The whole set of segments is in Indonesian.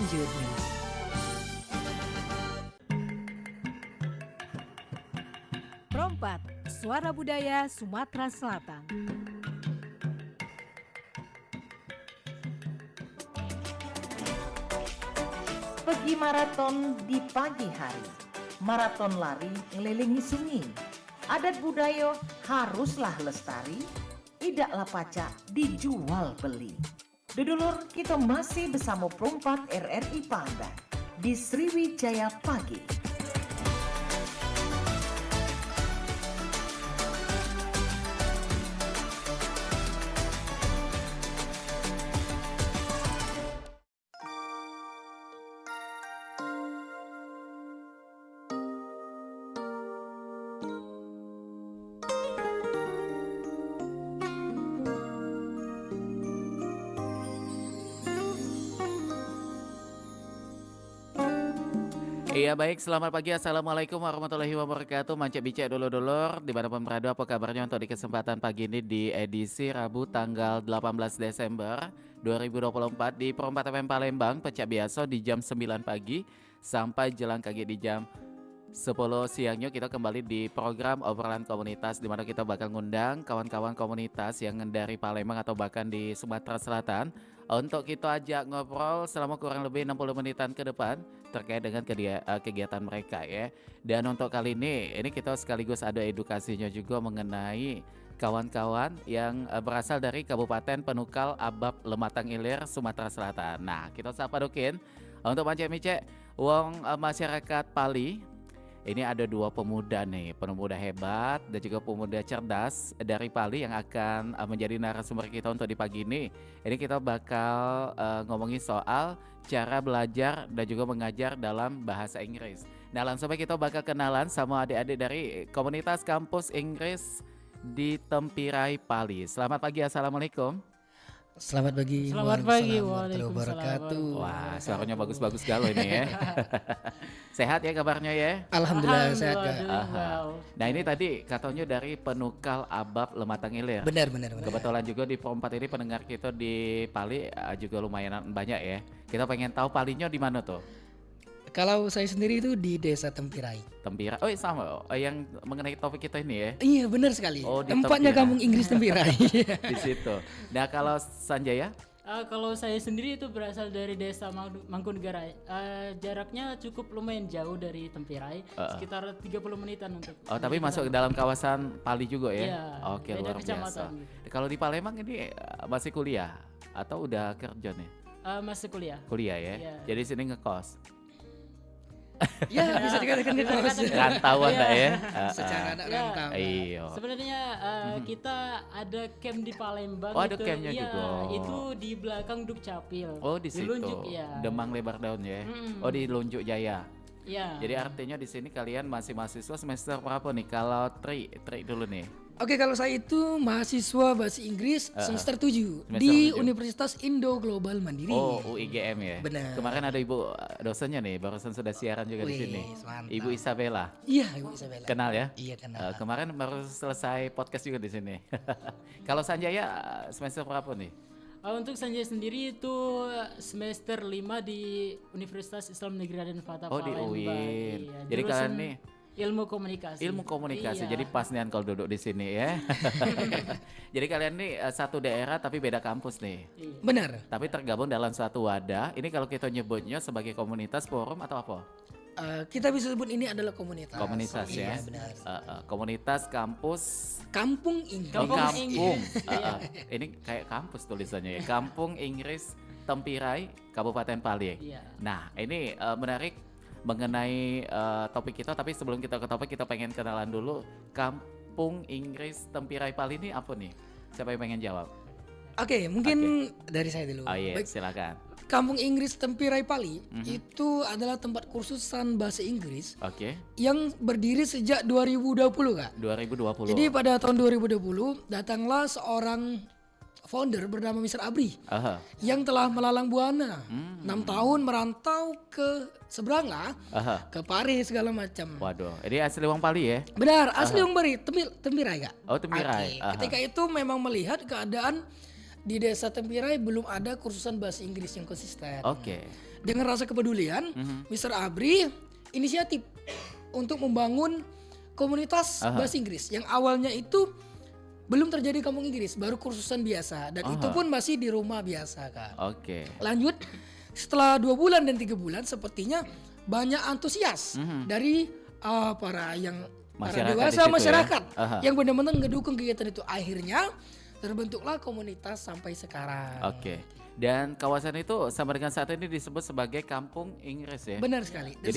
selanjutnya. Perompat, Suara Budaya Sumatera Selatan. Pergi maraton di pagi hari, maraton lari ngelilingi sunyi. Adat budaya haruslah lestari, idaklah pacak dijual beli. Dudulur, kita masih bersama Perompat RRI Pangandaran di Sriwijaya Pagi. Iya baik, selamat pagi, Assalamualaikum warahmatullahi wabarakatuh. Mancek bicek dulur-dulur, dimanapun berada, apa kabarnya untuk di kesempatan pagi ini di edisi Rabu tanggal 18 Desember 2024 di Perompat FM Palembang, pecah biasa di jam 9 pagi sampai jelang kaki di jam 10 siangnya. Kita kembali di program obrolan komunitas, di mana kita bakal ngundang kawan-kawan komunitas yang dari Palembang atau bahkan di Sumatera Selatan untuk kita ajak ngobrol selama kurang lebih 60 menitan ke depan terkait dengan kegiatan mereka ya. Dan untuk kali ini kita sekaligus ada edukasinya juga mengenai kawan-kawan yang berasal dari Kabupaten Penukal Abab Lematang Ilir, Sumatera Selatan. Nah, kita sapa dokin untuk mancek-micek wong masyarakat Pali. Ini ada dua pemuda nih, pemuda hebat dan juga pemuda cerdas dari Pali yang akan menjadi narasumber kita untuk di pagi ini. Ini kita bakal ngomongin soal cara belajar dan juga mengajar dalam bahasa Inggris. Nah, langsung aja kita bakal kenalan sama adik-adik dari komunitas kampus Inggris di Tempirai, Pali. Selamat pagi, Assalamualaikum. Selamat pagi. Selamat pagi, Warahmatullahi wabarakatuh. Wah, suaranya bagus-bagus galau ini ya. Sehat ya kabarnya ya? Alhamdulillah sehat Kak. Nah, ini tadi katanya dari Penukal Abab Lematang Ilir. Benar. Kebetulan juga di Perompat ini pendengar kita di Pali juga lumayan banyak ya. Kita pengen tahu Palinya di mana tuh? Kalau saya sendiri itu di Desa Tempirai. Tempirai. Oh, sama. Yang mengenai topik kita ini ya. Iya, benar sekali. Oh, di tempatnya Tempirai. kampung Inggris Tempirai. Di situ. Nah, kalau Sanjaya? Kalau saya sendiri itu berasal dari desa Mangkunegaran. Jaraknya cukup lumayan jauh dari Tempirai, sekitar 30 menitan untuk. Oh, tapi masuk ke dalam kawasan Pali juga ya? Iya, Oke, beda luar biasa. kecamatan gitu. Kalau di Palembang ini masih kuliah atau udah kerja nih? Masih kuliah. Kuliah ya? Iya. Jadi sini ngekos? Ya, bisa dikatakan gitu. Rantauan tak ya? Secara anak rantau. Iya. Sebenarnya kita ada camp di Palembang. Oh, ada itu, campnya iya, juga. Itu di belakang Dukcapil. Oh, di situ. Lunjuk, ya. Demang Lebar Daun ya. Oh, di Lunjuk Jaya. Iya. Jadi artinya di sini kalian masih mahasiswa semester berapa nih? Kalau Tri dulu nih. Oke, kalau saya itu mahasiswa bahasa Inggris semester 7 Semester di 7. Universitas Indo Global Mandiri. Oh, UIGM ya. Benar. Kemarin ada ibu dosennya nih, barusan sudah siaran juga di Wih, sini. mantap. Ibu Isabella. Iya, Ibu Isabella. Kenal ya? Iya, kenal. Kemarin baru selesai podcast juga di sini. Kalau Sanjaya semester berapa nih? Untuk Sanjay sendiri itu semester 5 di Universitas Islam Negeri Raden Fatah Oh, di Palembang. UIN. Iya, Jadi jurusan kalian nih ilmu komunikasi. ilmu komunikasi. Iya. Jadi pas nih kalau duduk di sini ya. Jadi kalian nih satu daerah tapi beda kampus nih. Iya. Benar. Tapi tergabung dalam suatu wadah. Ini kalau kita nyebutnya sebagai komunitas, forum atau apa? Kita bisa sebut ini adalah komunitas. Komunitas ya. Iya, benar. Komunitas kampus. Kampung Inggris. Oh, Kampung kampung. Inggris. Ini kayak kampus tulisannya ya. Kampung Inggris Tempirai, Kabupaten Pali. Iya. Nah, ini menarik mengenai topik kita. Tapi sebelum kita ke topik, kita pengen kenalan dulu. Kampung Inggris Tempirai Pali ini apa nih? Siapa yang pengen jawab? Oke, mungkin dari saya dulu. Oh iya, Baik, silakan. Kampung Inggris Tempirai Pali itu adalah tempat kursusan bahasa Inggris Oke, yang berdiri sejak 2020, Kak. 2020. Jadi pada tahun 2020 datanglah seorang founder bernama Mr. Abri Aha. yang telah melalang buana 6 tahun merantau ke seberang lah, Aha. ke Paris segala macam. Waduh, ini asli wong Pali ya? Benar, asli Wong Bari, Tempirai, Kak. Oh, Tempirai. Oke, Aha. ketika itu memang melihat keadaan di desa Tempirai belum ada kursusan bahasa Inggris yang konsisten. Oke. dengan rasa kepedulian, Mr. Abri inisiatif untuk membangun komunitas bahasa Inggris yang awalnya itu belum terjadi kampung Inggris, baru kursusan biasa dan itu pun masih di rumah biasa, Kak. Oke. Lanjut setelah 2 bulan dan 3 bulan sepertinya banyak antusias dari para Masyarakat dewasa di situ masyarakat ya? yang benar-benar ngedukung kegiatan itu. Akhirnya terbentuklah komunitas sampai sekarang. Oke. Dan kawasan itu sampai dengan saat ini disebut sebagai Kampung Inggris ya. Benar sekali. Dan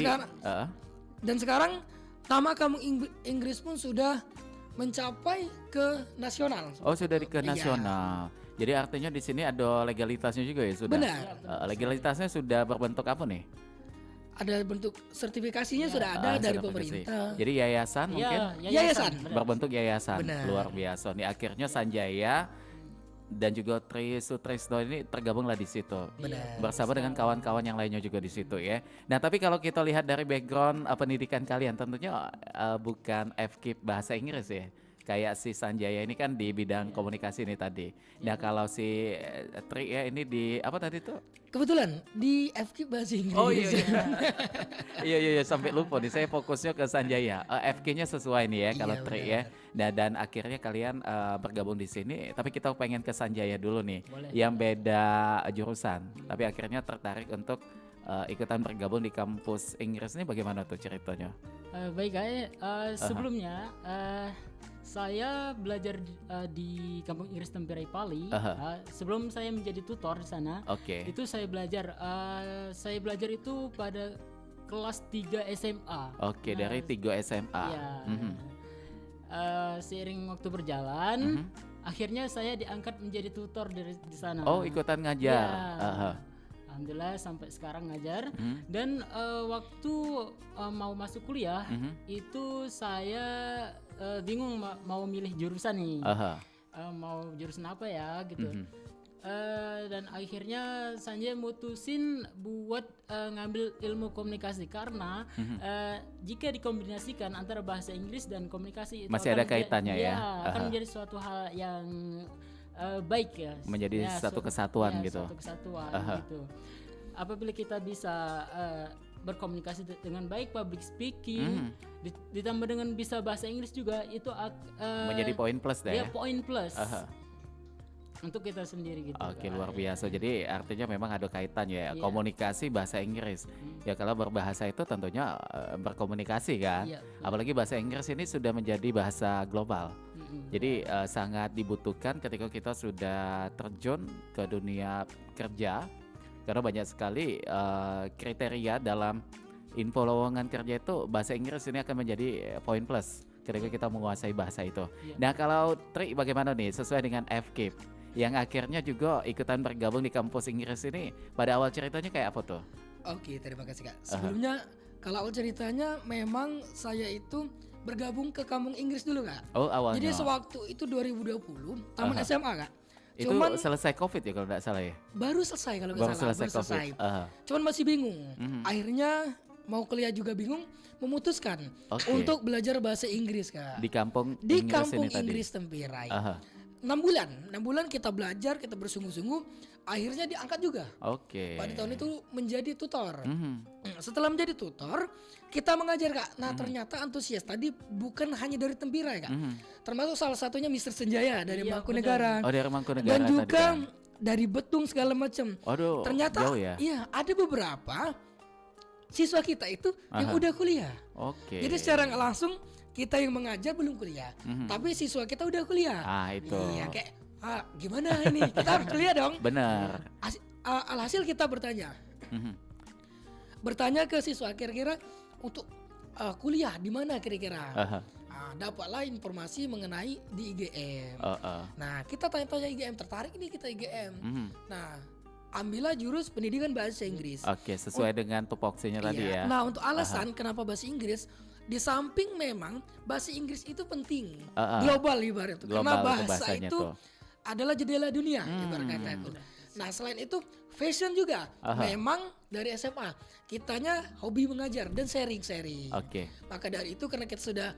Jadi sekarang nama kampung Inggris pun sudah mencapai ke nasional. oh sudah ke Iya. nasional. Jadi artinya di sini ada legalitasnya juga ya sudah. Benar. Legalitasnya sudah berbentuk apa nih? Ada bentuk sertifikasinya sudah ada dari Sertifikasi. pemerintah. Jadi yayasan mungkin Yayasan. benar. berbentuk yayasan. Benar. Luar biasa. Nih akhirnya Sanjaya dan juga Tri Sutrisno ini tergabunglah di situ. Benar. Bersama dengan kawan-kawan yang lainnya juga di situ ya. Nah, tapi kalau kita lihat dari background pendidikan kalian tentunya bukan FKIP bahasa Inggris ya. Kayak si Sanjaya ini kan di bidang komunikasi ini tadi. Nah, kalau si Tri ya ini di apa tadi tuh? Kebetulan di FK bahasa Inggris. Oh iya iya sampai lupa nih saya fokusnya ke Sanjaya. FK-nya sesuai nih ya kalau Iya, Tri benar. ya. Nah, dan akhirnya kalian bergabung di sini. Tapi kita pengen ke Sanjaya dulu nih, yang beda jurusan. Tapi akhirnya tertarik untuk ikutan bergabung di kampus Inggris ini. Bagaimana tuh ceritanya? Baik, sebelumnya saya belajar di Kampung Inggris Tempirai Pali. Sebelum saya menjadi tutor di sana, Oke. itu saya belajar. Saya belajar itu pada kelas 3 SMA. Oke, dari 3 SMA. Iya. Mhm. Seiring waktu berjalan, akhirnya saya diangkat menjadi tutor di sana. Oh, ikutan ngajar. Iya. Alhamdulillah sampai sekarang ngajar. Dan waktu mau masuk kuliah itu saya bingung mau milih jurusan nih. Mau jurusan apa ya gitu. Dan akhirnya Sanjay mutusin buat ngambil ilmu komunikasi karena jika dikombinasikan antara bahasa Inggris dan komunikasi itu Masih akan ada kaitannya ya? akan menjadi suatu hal yang baik ya. Menjadi satu kesatuan gitu. Suatu kesatuan gitu. Apabila kita bisa berkomunikasi dengan baik, public speaking, ditambah dengan bisa bahasa Inggris juga, itu Menjadi poin plus deh ya. poin plus untuk kita sendiri gitu. Oke, luar biasa. Jadi artinya memang ada kaitannya ya, komunikasi bahasa Inggris. Ya kalau berbahasa itu tentunya berkomunikasi kan. Iya. Apalagi bahasa Inggris ini sudah menjadi bahasa global. Jadi sangat dibutuhkan ketika kita sudah terjun ke dunia kerja. Karena banyak sekali kriteria dalam info lowongan kerja itu bahasa Inggris ini akan menjadi poin plus ketika kita menguasai bahasa itu. Nah, kalau Tri bagaimana nih sesuai dengan FKIP yang akhirnya juga ikutan bergabung di kampus Inggris ini, pada awal ceritanya kayak apa tuh? Oke, terima kasih, Kak. Sebelumnya kalau awal ceritanya memang saya itu bergabung ke kampung Inggris dulu, Kak. Oh, awalnya. Jadi sewaktu itu 2020 taman SMA, Kak. Itu Cuman selesai COVID ya kalau tidak salah ya? baru selesai kalau nggak Baru salah. selesai COVID. Cuman masih bingung. Akhirnya mau kuliah juga bingung, memutuskan untuk belajar bahasa Inggris, Kak. Di kampung Di Inggris kampung ini tadi. Inggris Tempirai. 6 bulan kita belajar, kita bersungguh-sungguh, akhirnya diangkat juga. Oke. Pada tahun itu menjadi tutor. Setelah menjadi tutor, kita mengajar, Kak. Nah, ternyata antusias tadi bukan hanya dari Tempirai, Kak. Termasuk salah satunya Mr. Senjaya dari Mangkunegaran. Oh, dari Mangkunegaran Dan tadi juga kan? dari Betung segala macam. Waduh, Ternyata jauh ya? iya, ada beberapa siswa kita itu yang udah kuliah. Oke. Jadi secara nggak langsung kita yang mengajar belum kuliah, tapi siswa kita udah kuliah. Itu. Iya, kayak gimana ini? Kita harus kuliah dong. Benar. Alhasil kita bertanya ke siswa kira-kira untuk kuliah di mana kira-kira. Dapatlah informasi mengenai di IGM. Nah, kita tanya-tanya IGM, tertarik nih kita IGM. Nah, ambillah jurus pendidikan bahasa Inggris. Oke, sesuai dengan tupoksinya tadi ya. Nah, untuk alasan kenapa bahasa Inggris, di samping memang bahasa Inggris itu penting, global ibarat itu. Karena bahasa itu adalah jendela dunia ibarat kata itu. Nah, selain itu fashion juga. Memang dari SMA kitanya hobi mengajar dan sharing-sharing. Oke. Maka dari itu karena kita sudah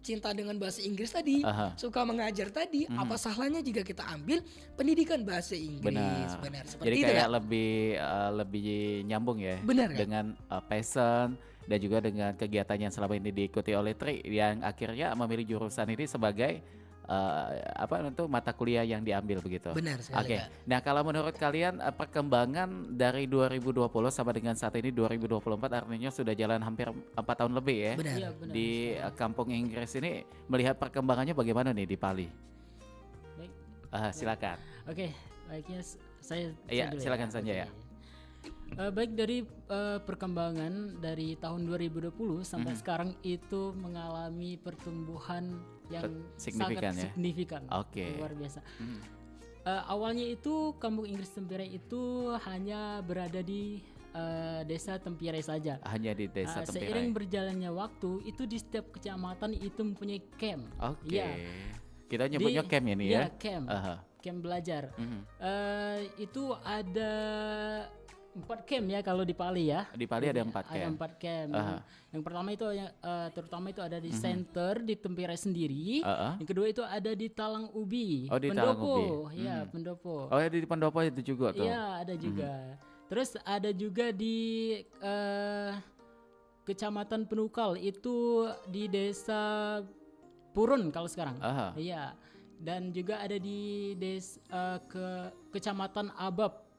cinta dengan bahasa Inggris tadi, suka mengajar tadi, apa salahnya jika kita ambil pendidikan bahasa Inggris? Benar seperti jadi itu, kayak Kak. lebih nyambung ya. Benar, Kak. Dengan passion dan juga dengan kegiatan yang selama ini diikuti oleh Tri yang akhirnya memilih jurusan ini sebagai mata kuliah yang diambil begitu. Benar sekali, Oke. Kak. Nah, kalau menurut kalian perkembangan dari 2020 sampai dengan saat ini 2024 artinya sudah jalan hampir 4 tahun lebih ya. Benar. Iya, benar. Di kampung Inggris ini melihat perkembangannya bagaimana nih di Pali? Baik. Silakan. Oke, baiknya saya Iya, dulu silakan saja ya. Baik dari perkembangan dari tahun 2020 sampai sekarang itu mengalami pertumbuhan yang Signifikan sangat ya? signifikan, Oke. luar biasa. Awalnya itu Kampung Inggris Tempirai itu hanya berada di desa Tempirai saja. Hanya di desa Tempirai. Seiring berjalannya waktu itu di setiap kecamatan itu mempunyai camp. Oke. Iya. Kita nyebutnya camp ya nih ya. Iya, camp. Camp belajar. Itu ada 4 camp ya kalau di Pali ya. Di Pali ada 4 camp. Ada 4 camp. Yang pertama itu terutama itu ada di center di Tempirai sendiri. Yang kedua itu ada di Talang Ubi. Oh, di Pendopo. Talang Ubi. Ya, Pendopo. Oh, ya di Pendopo itu juga tuh. Iya, ada juga. Terus ada juga di Kecamatan Penukal itu di desa Purun kalau sekarang. Iya. Dan juga ada di Kecamatan Abab.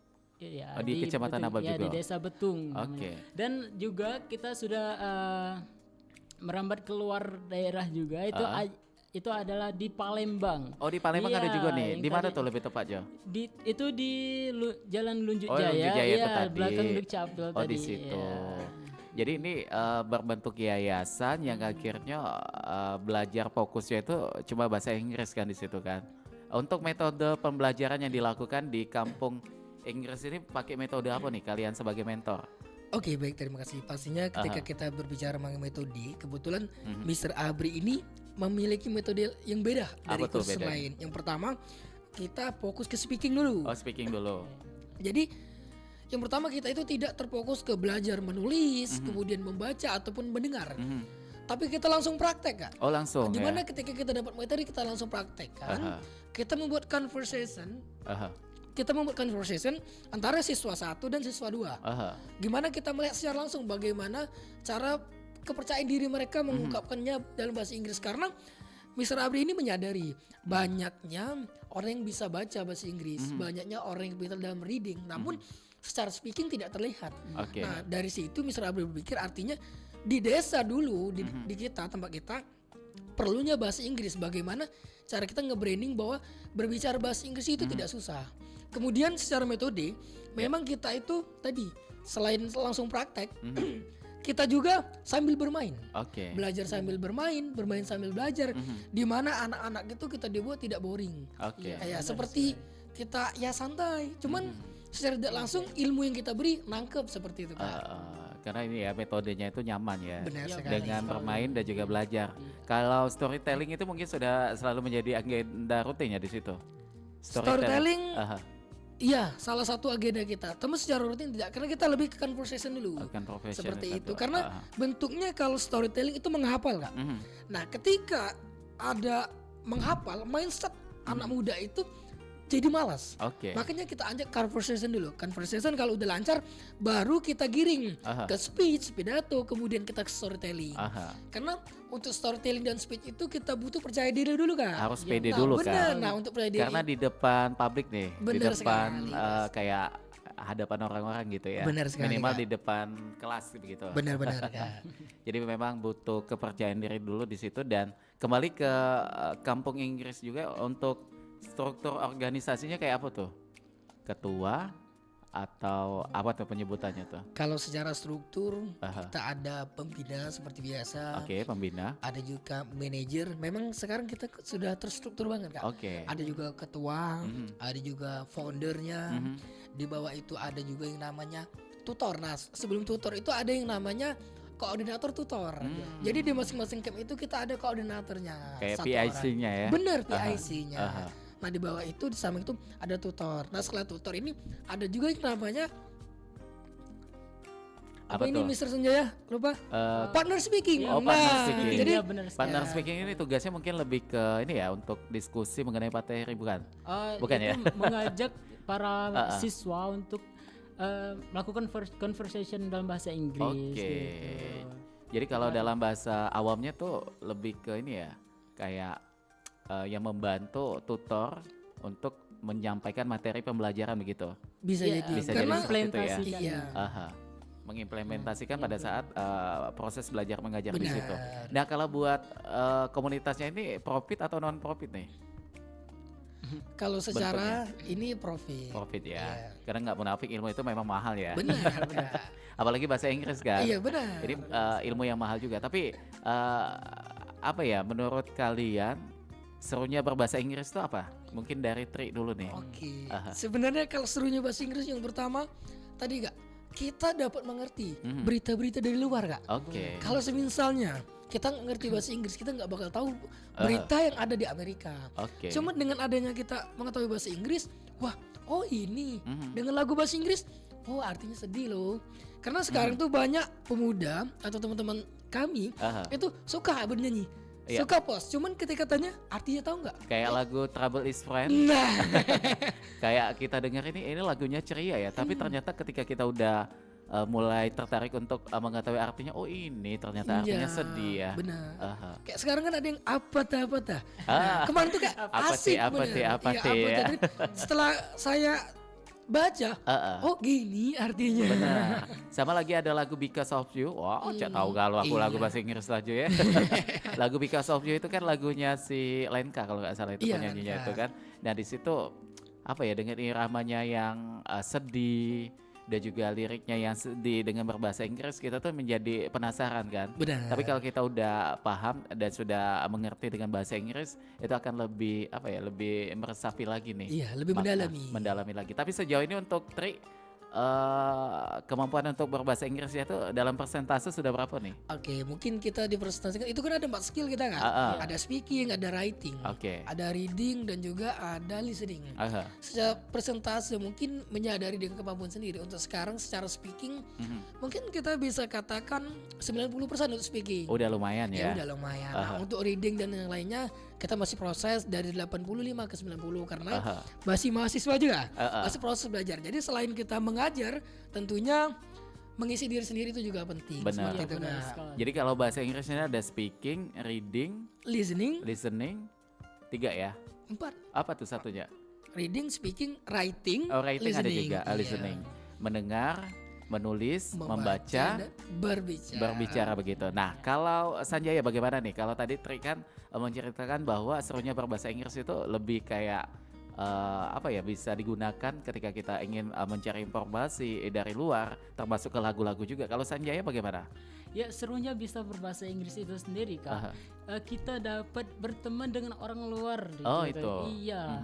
Ya, di Kecamatan Betung, Abab ya, juga. di Desa Betung. Oke. Dan juga kita sudah merambat keluar daerah juga itu adalah di Palembang. Oh, di Palembang Iya, ada juga nih. yang Di mana tadi- tuh lebih tepatnya? Itu di Jalan Lunjuk Oh, Jaya, Lunjuk Jaya itu ya, tadi. belakang Dukcapil Oh, tadi. di situ. Ya. Jadi ini berbentuk yayasan yang akhirnya belajar fokusnya itu cuma bahasa Inggris kan di situ kan. Untuk metode pembelajaran yang dilakukan di kampung Inggris ini pakai metode apa nih kalian sebagai mentor? Oke, baik, terima kasih. Pastinya ketika kita berbicara mengenai metode, kebetulan Mr. Abri ini memiliki metode yang beda dari Apa tuh kursus bedanya? lain. Yang pertama, kita fokus ke speaking dulu. Oh, speaking dulu. Jadi yang pertama kita itu tidak terfokus ke belajar menulis, kemudian membaca ataupun mendengar. Tapi kita langsung praktek, Kak. Oh, langsung Dimana ya. ketika kita dapat materi kita langsung praktekkan. Kita membuat conversation. Kita membuat conversation antara siswa 1 dan siswa 2. Gimana kita melihat secara langsung bagaimana cara kepercayaan diri mereka mengungkapkannya dalam bahasa Inggris. Karena Mr. Abri ini menyadari banyaknya orang yang bisa baca bahasa Inggris, banyaknya orang yang pintar dalam reading, namun secara speaking tidak terlihat. Oke. Nah, dari situ Mr. Abri berpikir artinya di desa dulu di kita, tempat kita perlunya bahasa Inggris. Bagaimana cara kita nge-branding bahwa berbicara bahasa Inggris itu tidak susah. Kemudian secara metode memang kita itu tadi selain langsung praktek kita juga sambil bermain. Oke. Belajar sambil bermain, bermain sambil belajar. Di mana anak-anak itu kita dibuat tidak boring. Oke. Kayak seperti kita ya santai. Cuman secara tidak langsung ilmu yang kita beri nangkep seperti itu, Kak. Karena ini ya metodenya itu nyaman ya. Benar sekali. Dengan bermain dan juga belajar. Kalau storytelling itu mungkin sudah selalu menjadi agenda rutinnya di situ. Storytelling iya, salah satu agenda kita. Tapi secara rutin tidak, karena kita lebih ke conversation dulu. Seperti itu. Karena bentuknya kalau storytelling itu menghafal, Kak. Nah, ketika ada menghafal, mindset anak muda itu jadi malas. Oke. Makanya kita ajak conversation dulu. Conversation kalau udah lancar, baru kita giring ke speech, pidato, kemudian kita ke storytelling. Karena untuk storytelling dan speech itu kita butuh percaya diri dulu, Kak. Harus pede dulu kan. Nah, untuk percaya diri. Karena di depan publik nih, di Benar depan sekali. kayak hadapan orang-orang gitu ya. Benar sekali, Minimal Kak. di depan kelas begitu. Benar-benar, Kak. Jadi memang butuh kepercayaan diri dulu di situ dan kembali ke kampung Inggris juga untuk struktur organisasinya kayak apa tuh? Ketua atau apa tuh penyebutannya tuh? Kalau secara struktur kita ada pembina seperti biasa. Oke, pembina. Ada juga manajer. Memang sekarang kita sudah terstruktur banget, Kak. Oke. Ada juga ketua, ada juga foundernya. Di bawah itu ada juga yang namanya tutor. Nah, sebelum tutor itu ada yang namanya koordinator tutor. Jadi di masing-masing camp itu kita ada koordinatornya. Kayak satu PIC-nya orang. ya. Bener, PIC-nya. Nah, di bawah itu di samping itu ada tutor. Nah, setelah tutor ini ada juga yang namanya apa ini Mr. Sanjaya? Lupa. Partner speaking. Partner speaking. Jadi partner speaking ini tugasnya mungkin lebih ke ini ya, untuk diskusi mengenai materi, bukan? Bukan itu ya? Mengajak para siswa untuk melakukan conversation dalam bahasa Inggris. Oke. Gitu. Jadi kalau dalam bahasa awamnya tuh lebih ke ini ya, kayak yang membantu tutor untuk menyampaikan materi pembelajaran begitu. Bisa jadi. Bisa Karena jadi seperti itu ya. Iya. Mengimplementasikan pada saat proses belajar mengajar di situ. Nah, kalau buat komunitasnya ini profit atau non profit nih? Kalau secara ini profit. Profit ya. Karena nggak munafik, ilmu itu memang mahal ya. Benar. Apalagi bahasa Inggris kan. Iya benar. Jadi ilmu yang mahal juga. Tapi apa ya, menurut kalian serunya berbahasa Inggris itu apa? Mungkin dari Tri dulu nih. Oke. Sebenarnya kalau serunya bahasa Inggris yang pertama tadi Kak, kita dapat mengerti berita-berita dari luar Kak. Oke. Kalau misalnya kita nggak ngerti bahasa Inggris, kita nggak bakal tahu berita yang ada di Amerika. Oke. Cuma dengan adanya kita mengetahui bahasa Inggris, wah, oh ini dengan lagu bahasa Inggris, oh artinya sedih loh. Karena sekarang tuh banyak pemuda atau teman-teman kami itu suka bernyanyi. Iya. Suka post, cuman ketika tanya artinya tahu nggak? Kayak lagu Trouble is Friend. Nah, Kayak kita dengar ini lagunya ceria ya, tapi ternyata ketika kita udah mulai tertarik untuk mengetahui artinya, oh ini ternyata artinya sedih ya. Benar. Kayak sekarang kan ada yang apa tah. Kemarin tuh kayak asik apa bener. ya. Jadi setelah saya baca, oh gini artinya. Benar. Sama lagi ada lagu Because of You. Wah, cak tahu kalau aku lagu bahasa Inggris aja ya. Lagu Because of You itu kan lagunya si Lenka kalau nggak salah itu penyanyinya itu kan. Nah di situ apa ya, dengan iramanya yang sedih dan juga liriknya yang sedih dengan berbahasa Inggris, kita tuh menjadi penasaran kan. Benar. Tapi kalau kita udah paham dan sudah mengerti dengan bahasa Inggris, itu akan lebih apa ya, lebih meresapi lagi nih. Iya, lebih mendalami lagi. Tapi sejauh ini untuk Tri, kemampuan untuk berbahasa Inggrisnya itu dalam persentase sudah berapa nih? Oke, mungkin kita dipresentasikan itu kan ada 4 skill kita kan. Ada speaking, ada writing, ada reading dan juga ada listening. Secara persentase mungkin menyadari dengan kemampuan sendiri. Untuk sekarang secara speaking mungkin kita bisa katakan 90% untuk speaking. Udah lumayan ya. Udah lumayan. Nah, untuk reading dan yang lainnya kita masih proses dari 85 ke 90 karena masih mahasiswa juga. Masih proses belajar. Jadi selain kita mengajar, tentunya mengisi diri sendiri itu juga penting. Benar. Itu, jadi kalau bahasa Inggrisnya ada speaking, reading, listening, 3 ya? 4. Apa tuh satunya? Reading, speaking, writing, writing listening. ada juga, listening. Mendengar, menulis, membaca, dan berbicara begitu. Nah, kalau Sanjaya bagaimana nih? Kalau tadi Tri kan menceritakan bahwa serunya berbahasa Inggris itu lebih kayak apa ya, bisa digunakan ketika kita ingin mencari informasi dari luar, termasuk ke lagu-lagu juga. Kalau Sanjaya bagaimana? Ya serunya bisa berbahasa Inggris itu sendiri Kak. Kita dapat berteman dengan orang luar. Oh gitu. itu. Iya.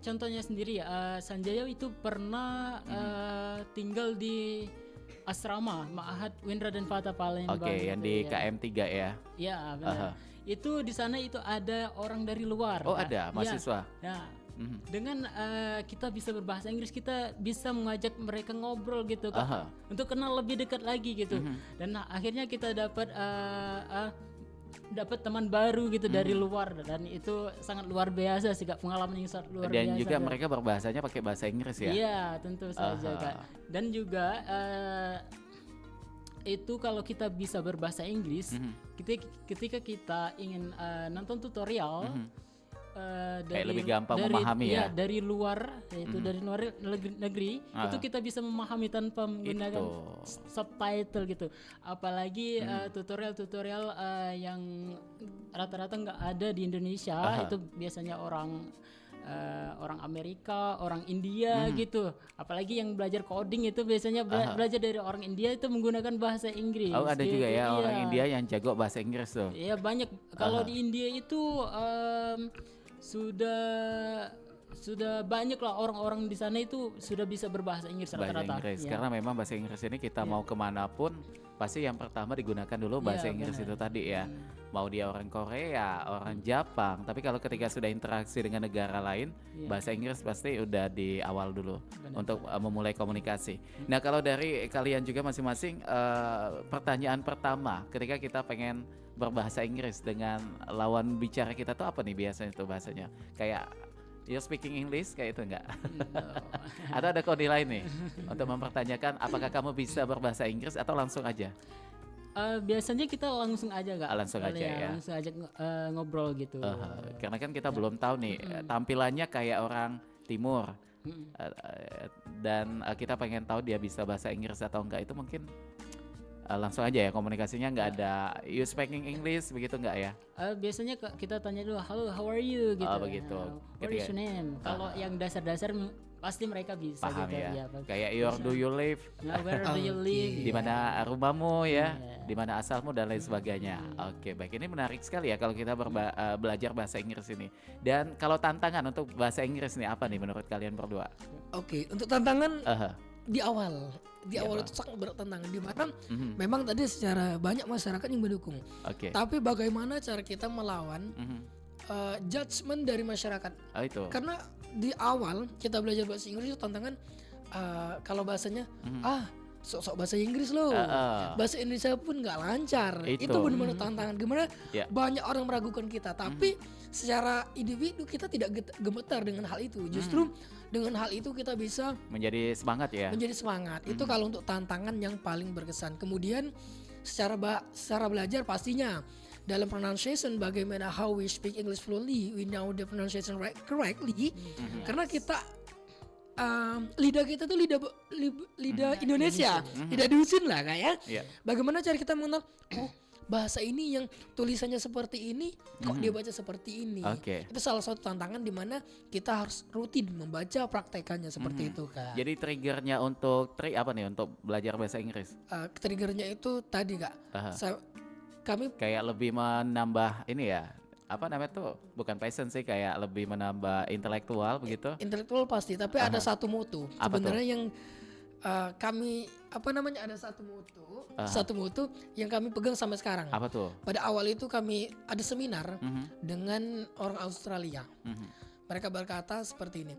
Contohnya sendiri ya, Sanjaya itu pernah tinggal di asrama Ma'had Windra dan Fata Palembang. Oke, yang di KM3 ya. Iya benar. Itu di sana itu ada orang dari luar. Oh ada mahasiswa. Ya. Dengan kita bisa berbahasa Inggris, kita bisa mengajak mereka ngobrol gitu Kak, untuk kenal lebih dekat lagi gitu. Dan akhirnya kita dapat teman baru gitu dari luar, dan itu sangat luar biasa sih Kak, pengalaman yang sangat luar biasa. Dan juga Kak. mereka berbahasanya pakai bahasa Inggris ya? Iya tentu saja Kak. Dan juga itu kalau kita bisa berbahasa Inggris, ketika kita ingin nonton tutorial, kayak lebih gampang memahami ya dari luar, yaitu dari luar negeri, itu kita bisa memahami tanpa menggunakan subtitle gitu. Apalagi tutorial-tutorial yang rata-rata nggak ada di Indonesia, itu biasanya orang Amerika, orang India gitu. Apalagi yang belajar coding itu biasanya belajar dari orang India itu menggunakan bahasa Inggris. Oh ada gitu. juga ya orang India yang jago bahasa Inggris tuh. Iya banyak. Kalau di India itu sudah sudah banyak lah orang-orang di sana itu sudah bisa berbahasa Inggris rata-rata. Karena memang bahasa Inggris ini kita mau kemanapun pasti yang pertama digunakan dulu bahasa Inggris itu tadi ya. Mau dia orang Korea, orang Jepang, tapi kalau ketika sudah interaksi dengan negara lain, bahasa Inggris pasti udah di awal dulu untuk memulai komunikasi. Nah, kalau dari kalian juga masing-masing, pertanyaan pertama ketika kita pengen berbahasa Inggris dengan lawan bicara kita tuh apa nih biasanya tuh bahasanya? Kayak you're speaking English kayak itu enggak? No. Atau ada kode lain nih untuk mempertanyakan apakah kamu bisa berbahasa Inggris atau langsung aja? Biasanya kita langsung aja Kak. Langsung aja ya. Langsung aja ngobrol gitu. Karena kan kita belum tahu nih tampilannya kayak orang timur. Dan kita pengen tahu dia bisa bahasa Inggris atau enggak, itu mungkin langsung aja ya komunikasinya, nggak ada you speaking English begitu nggak ya? Biasanya kita tanya dulu, halo how are you gitu. Oh begitu. What is your name? Kalau yang dasar-dasar pasti mereka bisa. Paham gitu, ya. Kayak where do you live? Where do you live? Di mana rumahmu ya? Di mana asalmu dan lain sebagainya. Oke, baik, ini menarik sekali ya kalau kita belajar bahasa Inggris ini. Dan kalau tantangan untuk bahasa Inggris nih apa nih menurut kalian berdua? Oke, untuk tantangan di awal itu sangat berat tantangan di mana memang tadi secara banyak masyarakat yang mendukung. Tapi bagaimana cara kita melawan judgement dari masyarakat? Itu. Karena di awal kita belajar bahasa Inggris itu tantangan kalau bahasanya sok-sok bahasa Inggris loh. Bahasa Indonesia pun nggak lancar. Itu benar-benar tantangan. Gimana banyak orang meragukan kita, tapi secara individu kita tidak gemetar dengan hal itu. Justru dengan hal itu kita bisa menjadi semangat ya. Menjadi semangat. Itu kalau untuk tantangan yang paling berkesan. Kemudian secara belajar pastinya dalam pronunciation, bagaimana how we speak English fluently, we know the pronunciation correctly. Karena kita lidah kita tuh lidah Indonesia, lidah dusun lah kayak. Bagaimana cara kita mengenal bahasa ini yang tulisannya seperti ini, kok dia baca seperti ini. Itu salah satu tantangan di mana kita harus rutin membaca praktekannya seperti itu Kak. Jadi triggernya untuk apa nih untuk belajar bahasa Inggris? Triggernya itu tadi Kak. Kami kayak lebih menambah ini ya, apa namanya tuh, bukan passion sih, kayak lebih menambah intelektual begitu. Intelektual pasti, tapi ada satu moto sebenarnya yang kami ada satu moto yang kami pegang sampai sekarang. Apa tuh? Pada awal itu kami ada seminar dengan orang Australia. Mereka berkata seperti ini,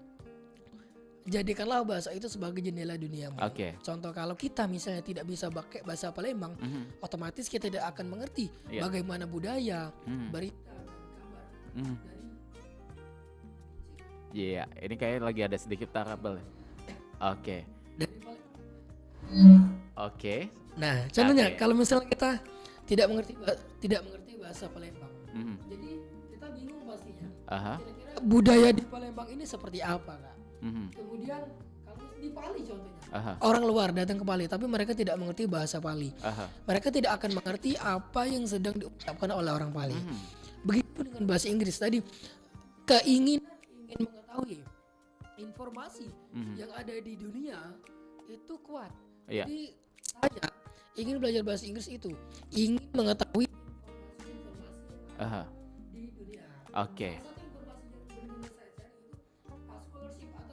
jadikanlah bahasa itu sebagai jendela duniamu. Contoh, kalau kita misalnya tidak bisa pakai bahasa Palembang, otomatis kita tidak akan mengerti bagaimana budaya, berita, kabar. Ini kayak lagi ada sedikit trouble. Nah, contohnya kalau misalnya kita tidak mengerti bahasa Palembang, jadi kita bingung pastinya. Kira-kira budaya di Palembang ini seperti apa, Kak? Kemudian kalau di Pali contohnya, orang luar datang ke Pali tapi mereka tidak mengerti bahasa Pali. Mereka tidak akan mengerti apa yang sedang diucapkan oleh orang Pali. Begitu dengan bahasa Inggris tadi, ingin mengetahui informasi yang ada di dunia itu kuat. Jadi saya ingin belajar bahasa Inggris itu, ingin mengetahui informasi di dunia.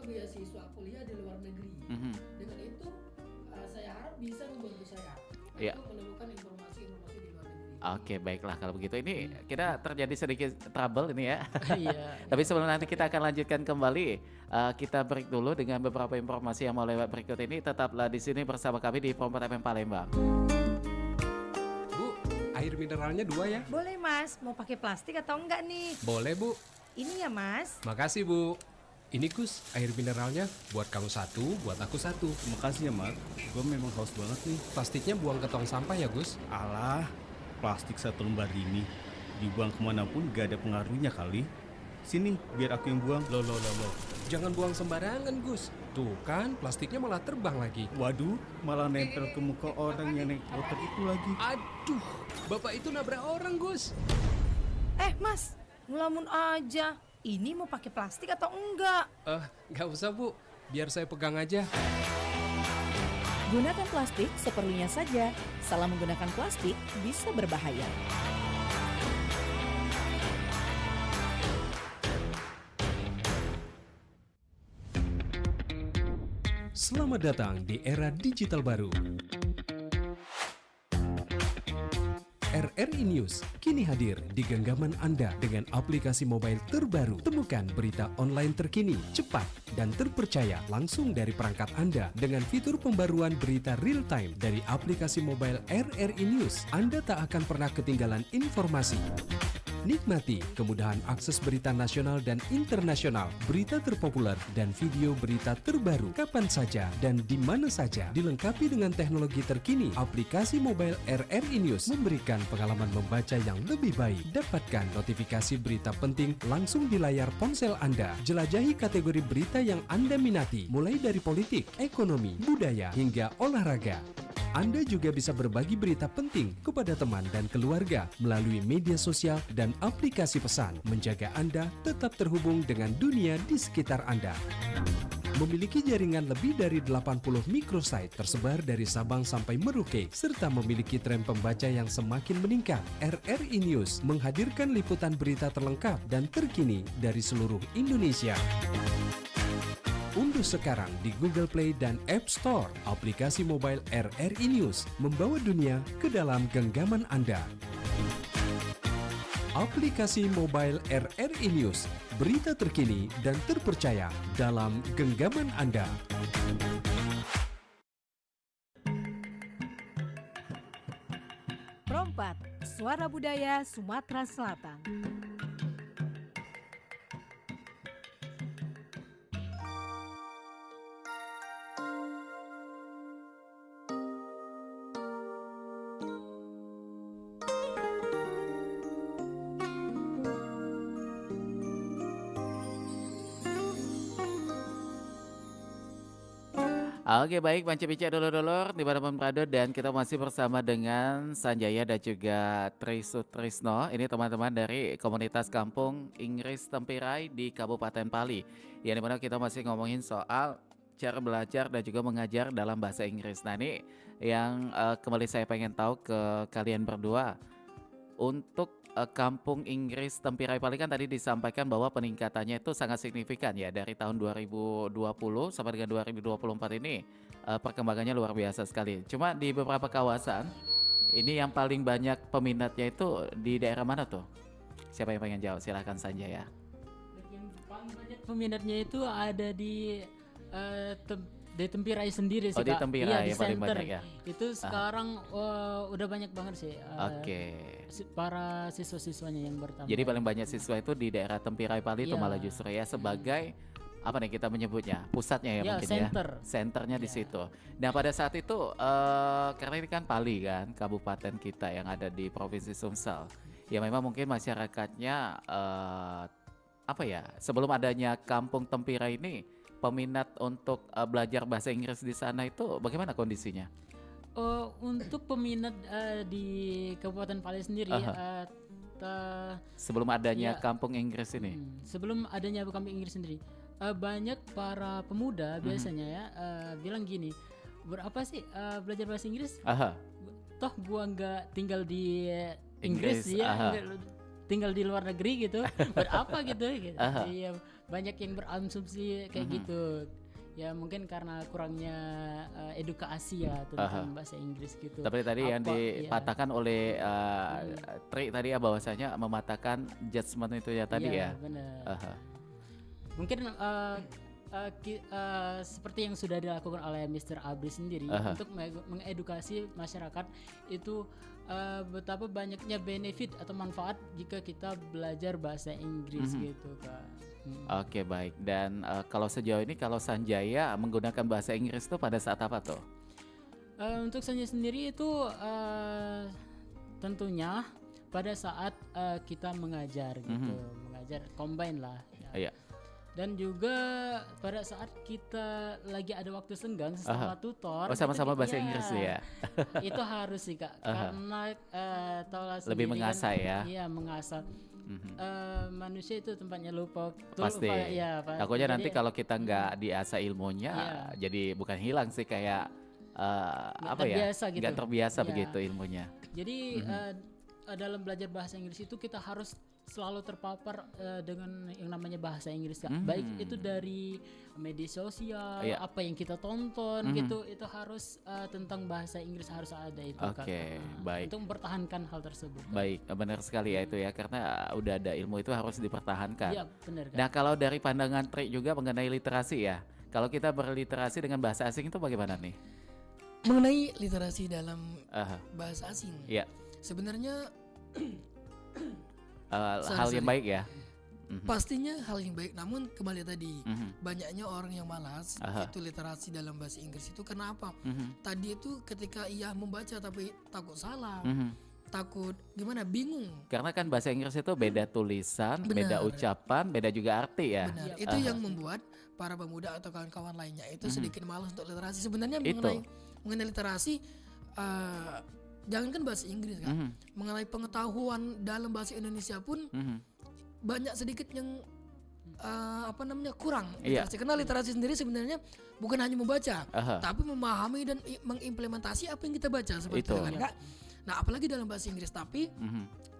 Beasiswa kuliah di luar negeri. Dengan itu saya harap bisa membantu saya untuk menemukan informasi-informasi di luar negeri. Baiklah kalau begitu. Ini kita terjadi sedikit trouble ini ya. Tapi sebelum nanti kita akan lanjutkan kembali, kita break dulu dengan beberapa informasi yang mau lewat berikut ini. Tetaplah di sini bersama kami di Prompat FM Palembang. Bu, air mineralnya 2 ya? Boleh Mas, mau pakai plastik atau enggak nih? Boleh Bu. Ini ya Mas. Makasih Bu. Ini Gus, air mineralnya buat kamu 1, buat aku 1. Makasih ya Mak, gue memang haus banget nih. Plastiknya buang ke tong sampah ya Gus? Alah, plastik 1 lembar ini dibuang kemanapun gak ada pengaruhnya kali. Sini, biar aku yang buang. Loh. Jangan buang sembarangan Gus. Tuh kan, plastiknya malah terbang lagi. Waduh, malah nempel ke muka orang yang naik motor itu lagi. Aduh, Bapak itu nabrak orang Gus. Mas, ngelamun aja. Ini mau pakai plastik atau enggak? Nggak usah Bu, biar saya pegang aja. Gunakan plastik seperlunya saja. Salah menggunakan plastik bisa berbahaya. Selamat datang di era digital baru. RRI News kini hadir di genggaman Anda dengan aplikasi mobile terbaru. Temukan berita online terkini, cepat, dan terpercaya langsung dari perangkat Anda dengan fitur pembaruan berita real time dari aplikasi mobile RRI News. Anda tak akan pernah ketinggalan informasi. Nikmati kemudahan akses berita nasional dan internasional, berita terpopuler, dan video berita terbaru kapan saja dan di mana saja. Dilengkapi dengan teknologi terkini, aplikasi mobile RRI News memberikan pengalaman membaca yang lebih baik. Dapatkan notifikasi berita penting langsung di layar ponsel Anda. Jelajahi kategori berita yang Anda minati, mulai dari politik, ekonomi, budaya, hingga olahraga. Anda juga bisa berbagi berita penting kepada teman dan keluarga melalui media sosial dan aplikasi pesan, menjaga Anda tetap terhubung dengan dunia di sekitar Anda. Memiliki jaringan lebih dari 80 microsite tersebar dari Sabang sampai Merauke, serta memiliki tren pembaca yang semakin meningkat. RRI News menghadirkan liputan berita terlengkap dan terkini dari seluruh Indonesia. Unduh sekarang di Google Play dan App Store aplikasi mobile RRI News, membawa dunia ke dalam genggaman Anda. Aplikasi mobile RRI News, berita terkini dan terpercaya dalam genggaman Anda. Prompat, Suara Budaya Sumatera Selatan. Oke baik, Manca Bica Dulur-dulur di Badapan Prado, dan kita masih bersama dengan Sanjaya dan juga Trisutrisno. Ini teman-teman dari komunitas kampung Inggris Tempirai di Kabupaten Pali. Yang dimana kita masih ngomongin soal cara belajar dan juga mengajar dalam bahasa Inggris. Nah ini yang kembali saya pengen tahu ke kalian berdua. Untuk kampung Inggris Tempirai Pali kan tadi disampaikan bahwa peningkatannya itu sangat signifikan ya, dari tahun 2020 sampai dengan 2024 ini perkembangannya luar biasa sekali. Cuma di beberapa kawasan ini yang paling banyak peminatnya itu di daerah mana tuh? Siapa yang pengen jawab? Silahkan Sanjaya. Yang paling banyak peminatnya itu ada di Tempirai sendiri sih, Kak. Di Tempirai ya, paling banyak ya. Itu sekarang udah banyak banget sih. Para siswa-siswanya yang bertambah. Jadi paling banyak siswa itu di daerah Tempirai Pali itu malah justru ya sebagai apa nih kita menyebutnya, pusatnya ya mungkin center. ya. Senternya di situ. Nah pada saat itu karena ini kan Pali kan, kabupaten kita yang ada di Provinsi Sumsel. Ya memang mungkin masyarakatnya apa ya, sebelum adanya Kampung Tempirai ini, peminat untuk belajar bahasa Inggris di sana itu bagaimana kondisinya? Untuk peminat di Kabupaten Pali sendiri, sebelum adanya Kampung Inggris ini, sebelum adanya Kampung Inggris sendiri, banyak para pemuda biasanya ya bilang gini, berapa sih belajar bahasa Inggris? Toh gua nggak tinggal di Inggris ya, tinggal di luar negeri gitu, berapa gitu. Iya, banyak yang berasumsi kayak gitu. Ya mungkin karena kurangnya edukasi ya tentang bahasa Inggris gitu. Tapi tadi yang dipatahkan oleh Tri tadi ya, bahwasanya mematahkan judgement itu ya tadi ya. Benar. Mungkin seperti yang sudah dilakukan oleh Mr. Abri sendiri untuk mengedukasi masyarakat itu betapa banyaknya benefit atau manfaat jika kita belajar bahasa Inggris gitu, Kak. Oke baik, dan kalau sejauh ini kalau Sanjaya menggunakan bahasa Inggris itu pada saat apa tuh? Untuk Sanjaya sendiri itu tentunya pada saat kita mengajar gitu, mengajar combine lah. Ya. Dan juga pada saat kita lagi ada waktu senggang setelah tutor, sama-sama bahasa Inggris ya. Itu harus sih, Kak, karena lebih mengasah kan, ya. Iya, mengasah. Manusia itu tempatnya lupa. Pasti. Takutnya nanti kalau kita nggak diasah ilmunya, jadi bukan hilang sih, kayak gitu. Nggak terbiasa begitu ilmunya. Jadi dalam belajar bahasa Inggris itu kita harus selalu terpapar dengan yang namanya bahasa Inggris, Kak. Baik itu dari media sosial, apa yang kita tonton gitu, itu harus tentang bahasa Inggris harus ada itu, Kak. Baik. Untuk mempertahankan hal tersebut, Kak. Baik, benar sekali ya itu ya, karena udah ada ilmu itu harus dipertahankan. Iya, benar, Kak. Nah, kalau dari pandangan Tri juga mengenai literasi ya, kalau kita berliterasi dengan bahasa asing itu bagaimana nih? Mengenai literasi dalam bahasa asing, sebenarnya hal yang baik ya. Pastinya hal yang baik, namun kembali tadi banyaknya orang yang malas itu literasi dalam bahasa Inggris itu kenapa? Tadi itu ketika ia membaca tapi takut salah, takut gimana, bingung. Karena kan bahasa Inggris itu beda tulisan, beda ucapan, beda juga arti ya. Benar, itu yang membuat para pemuda atau kawan-kawan lainnya itu sedikit malas untuk literasi. Sebenarnya mengenai literasi, jangankan bahasa Inggris kan, mengenai pengetahuan dalam bahasa Indonesia pun banyak sedikit yang kurang literasi. Karena literasi sendiri sebenarnya bukan hanya membaca, tapi memahami dan mengimplementasi apa yang kita baca seperti itu kan, Kak. Nah, apalagi dalam bahasa Inggris. Tapi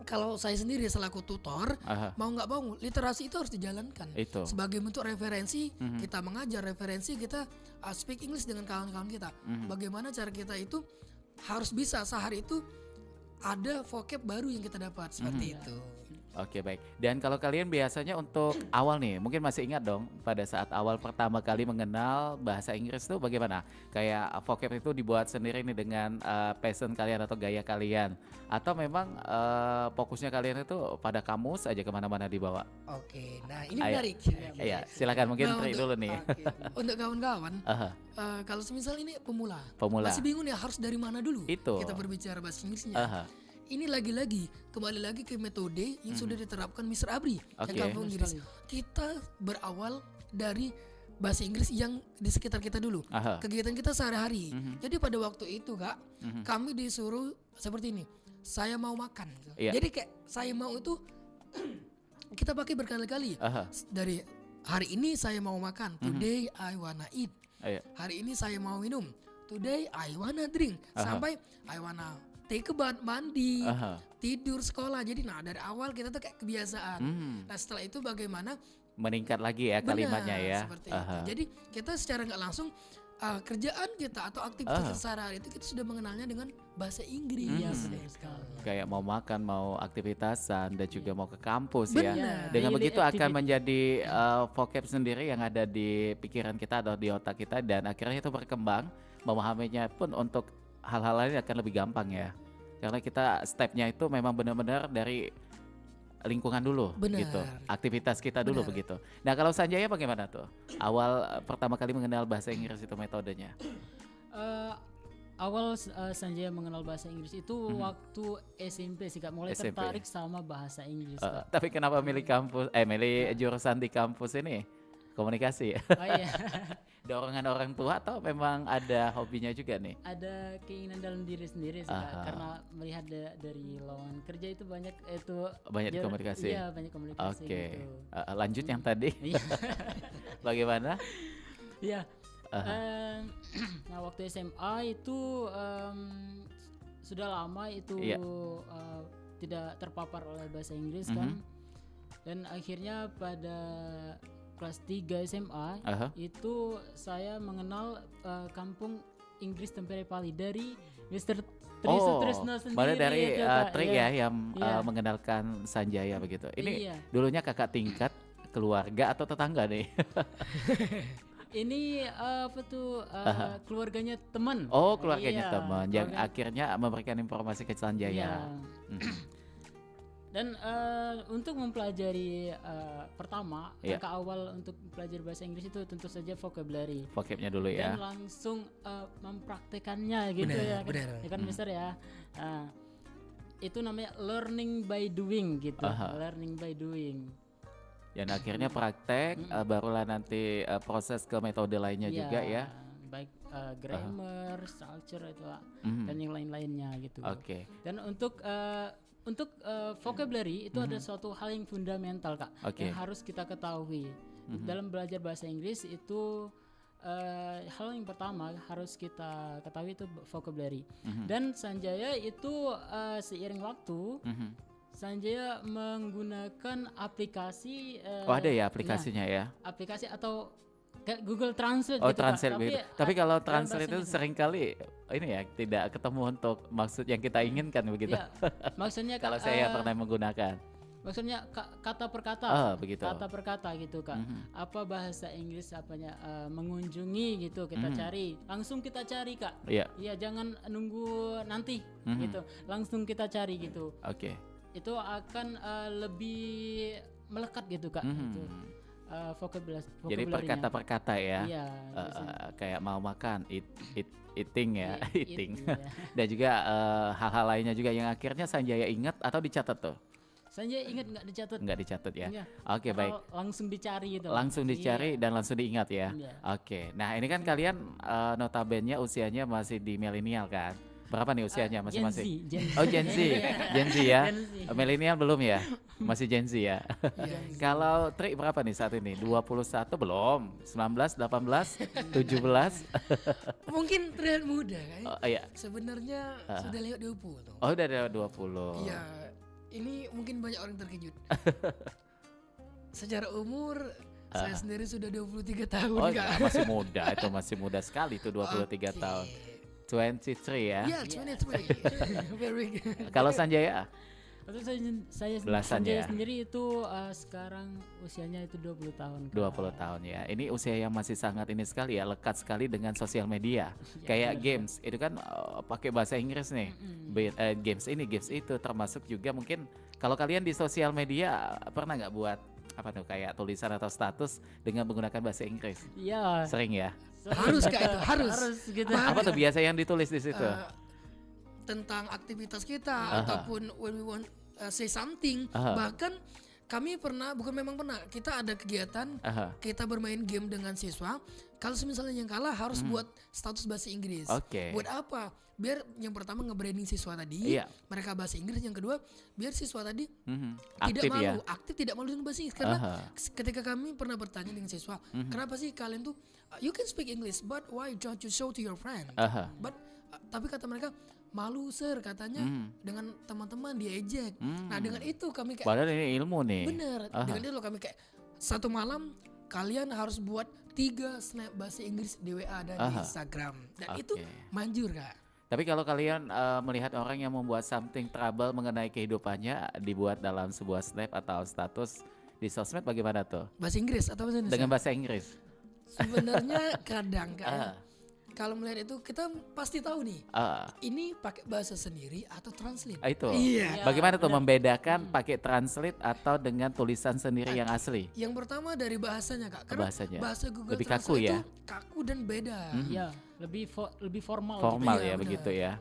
kalau saya sendiri selaku tutor, mau nggak mau literasi itu harus dijalankan sebagai bentuk referensi. Kita mengajar, referensi kita speak English dengan kawan-kawan kita. Bagaimana cara kita itu harus bisa sehari itu ada vocab baru yang kita dapat seperti itu. Oke, baik. Dan kalau kalian biasanya untuk awal nih, mungkin masih ingat dong pada saat awal pertama kali mengenal bahasa Inggris itu bagaimana? Kayak vocab itu dibuat sendiri nih dengan passion kalian atau gaya kalian, atau memang fokusnya kalian itu pada kamus aja kemana-mana dibawa? Oke, nah ini menarik. Iya, silakan mungkin Tri dulu nih. Untuk kawan-kawan, kalau semisal ini pemula, masih bingung ya harus dari mana dulu kita berbicara bahasa Inggrisnya. Ini lagi-lagi kembali lagi ke metode yang sudah diterapkan Mr. Abri yang kampung Inggris. Kita berawal dari bahasa Inggris yang di sekitar kita dulu, kegiatan kita sehari-hari. Jadi pada waktu itu, Kak, kami disuruh seperti ini, saya mau makan. Jadi kayak saya mau itu kita pakai berkali-kali. Dari hari ini saya mau makan, today I wanna eat. Hari ini saya mau minum, today I wanna drink. Sampai I wanna take a bath, mandi, tidur, sekolah. Jadi dari awal kita tuh kayak kebiasaan. Nah, setelah itu bagaimana meningkat lagi ya kalimatnya ya. Seperti itu. Jadi kita secara nggak langsung kerjaan kita atau aktivitas sehari-hari itu kita sudah mengenalnya dengan bahasa Inggris. Kayak mau makan, mau aktivitasan, dan juga mau ke kampus ya. Dengan begitu akan menjadi vocab sendiri yang ada di pikiran kita atau di otak kita, dan akhirnya itu berkembang. Memahaminya pun untuk hal-hal lain akan lebih gampang ya, karena kita stepnya itu memang benar-benar dari lingkungan dulu, gitu, aktivitas kita dulu begitu. Nah, kalau Sanjaya bagaimana tuh awal pertama kali mengenal bahasa Inggris itu metodenya? Awal Sanjaya mengenal bahasa Inggris itu waktu SMP sih, Kak, mulai tertarik sama bahasa Inggris. Tapi kenapa milih milih jurusan di kampus ini? Komunikasi. Dorongan orang tua atau memang ada hobinya juga nih? Ada keinginan dalam diri sendiri sih, Kak, karena melihat dari lowongan kerja itu banyak komunikasi. Iya, banyak komunikasi. Gitu. Lanjut yang tadi. Bagaimana? Iya. Nah, waktu SMA itu sudah lama itu tidak terpapar oleh bahasa Inggris kan. Dan akhirnya pada kelas 3 SMA itu saya mengenal kampung Inggris Tempere Pali dari Mr. Trisno sendiri. Malah dari Tri yang mengenalkan Sanjaya begitu. Ini dulunya kakak tingkat, keluarga atau tetangga nih? Ini keluarganya teman. Oh, keluarganya teman yang akhirnya memberikan informasi ke Sanjaya. Dan untuk mempelajari pertama, langkah awal untuk belajar bahasa Inggris itu tentu saja vocabulary. Vocabnya dulu ya. Dan langsung mempraktekannya gitu ya kan Mister ya. Itu namanya learning by doing gitu. Learning by doing. Dan akhirnya praktek, barulah nanti proses ke metode lainnya juga ya. Baik grammar, structure itu dan yang lain-lainnya gitu. Dan untuk vocabulary itu ada suatu hal yang fundamental, Kak, yang harus kita ketahui. Dalam belajar bahasa Inggris itu hal yang pertama harus kita ketahui itu vocabulary. Dan Sanjaya itu seiring waktu Sanjaya menggunakan aplikasi. Ada ya aplikasinya ya? Aplikasi atau kayak Google Translate Oh, gitu, translate Kak. gitu. Tapi kalau translate itu seringkali ini ya tidak ketemu untuk maksud yang kita inginkan begitu. Ya, maksudnya kalau saya pernah menggunakan. Maksudnya kata per kata. Begitu. Kata per kata gitu, Kak. Apa bahasa Inggris apanya mengunjungi gitu kita cari. Langsung kita cari, Kak. Iya. Iya, jangan nunggu nanti gitu. Langsung kita cari gitu. Oke. Itu akan lebih melekat gitu, Kak. Itu. Jadi per kata per kata ya. Iya. Kayak mau makan, eating ya, eating. Ya. Dan juga hal-hal lainnya juga yang akhirnya Sanjaya ingat atau dicatat tuh? Sanjaya ingat nggak dicatat? Nggak dicatat ya. Iya. Oke, baik. Langsung dicari gitu. Langsung dicari dan langsung diingat ya. Iya. Oke. Nah, ini kan kalian notabene usianya masih di milenial kan? Berapa nih usianya masing-masing? Gen Z. Oh, Gen Z. Gen Z ya. Gen Z. Milenial belum ya? Masih Gen Z ya. Kalau Tri berapa nih saat ini? 21 belum? 19, 18, 17? Mungkin terlihat muda kan? Oh, iya. Sebenarnya sudah lewat 20 tuh. Oh, udah ada 20. Iya, ini mungkin banyak orang terkejut. Secara umur saya sendiri sudah 23 tahun, Oh, Kak. masih muda. Itu masih muda sekali tuh 23 tahun. 23 ya. Iya, 23. Very good. Kalau Sanjaya? Untuk saya Belasan Sanjaya ya? sendiri itu sekarang usianya itu 20 tahun. 20 tahun ya. Ini usia yang masih sangat ini sekali ya, lekat sekali dengan sosial media. Kayak games, itu kan pakai bahasa Inggris nih. Games ini, games itu, termasuk juga mungkin kalau kalian di sosial media pernah nggak buat apa tuh kayak tulisan atau status dengan menggunakan bahasa Inggris? Iya. Sering ya? Harus, Kak, itu harus. Gitu. Apa tuh biasa yang ditulis di situ? Tentang aktivitas kita ataupun when we want say something. Bahkan kami pernah, bukan memang pernah, kita ada kegiatan kita bermain game dengan siswa. Kalau misalnya yang kalah harus buat status bahasa Inggris. Buat apa? Biar yang pertama nge-branding siswa tadi, mereka bahasa Inggris. Yang kedua, biar siswa tadi tidak malu, aktif tidak malu dengan bahasa Inggris. Karena ketika kami pernah bertanya dengan siswa, kenapa sih kalian tuh you can speak English, but why don't you show to your friend? But tapi kata mereka malu sir katanya dengan teman-teman diejek. Nah dengan itu kami kayak padahal ini ilmu nih. Bener. Dengan itu kami kayak satu malam kalian harus buat 3 snap bahasa Inggris di WA dan di Instagram. Dan itu manjur, Kak. Tapi kalau kalian melihat orang yang membuat something trouble mengenai kehidupannya dibuat dalam sebuah snap atau status di sosmed bagaimana tuh? Bahasa Inggris atau bahasa Indonesia? Dengan bahasa Inggris. Sebenarnya kadang Kak. Kalau melihat itu kita pasti tahu nih. Ini pakai bahasa sendiri atau translate. Itu. Iya. Bagaimana tuh membedakan pakai translate atau dengan tulisan sendiri yang asli? Yang pertama dari bahasanya, Kak. Karena bahasanya. Bahasa Google lebih Translate kaku ya? itu kaku dan beda. Iya, lebih formal. Formal gitu. ya begitu ya.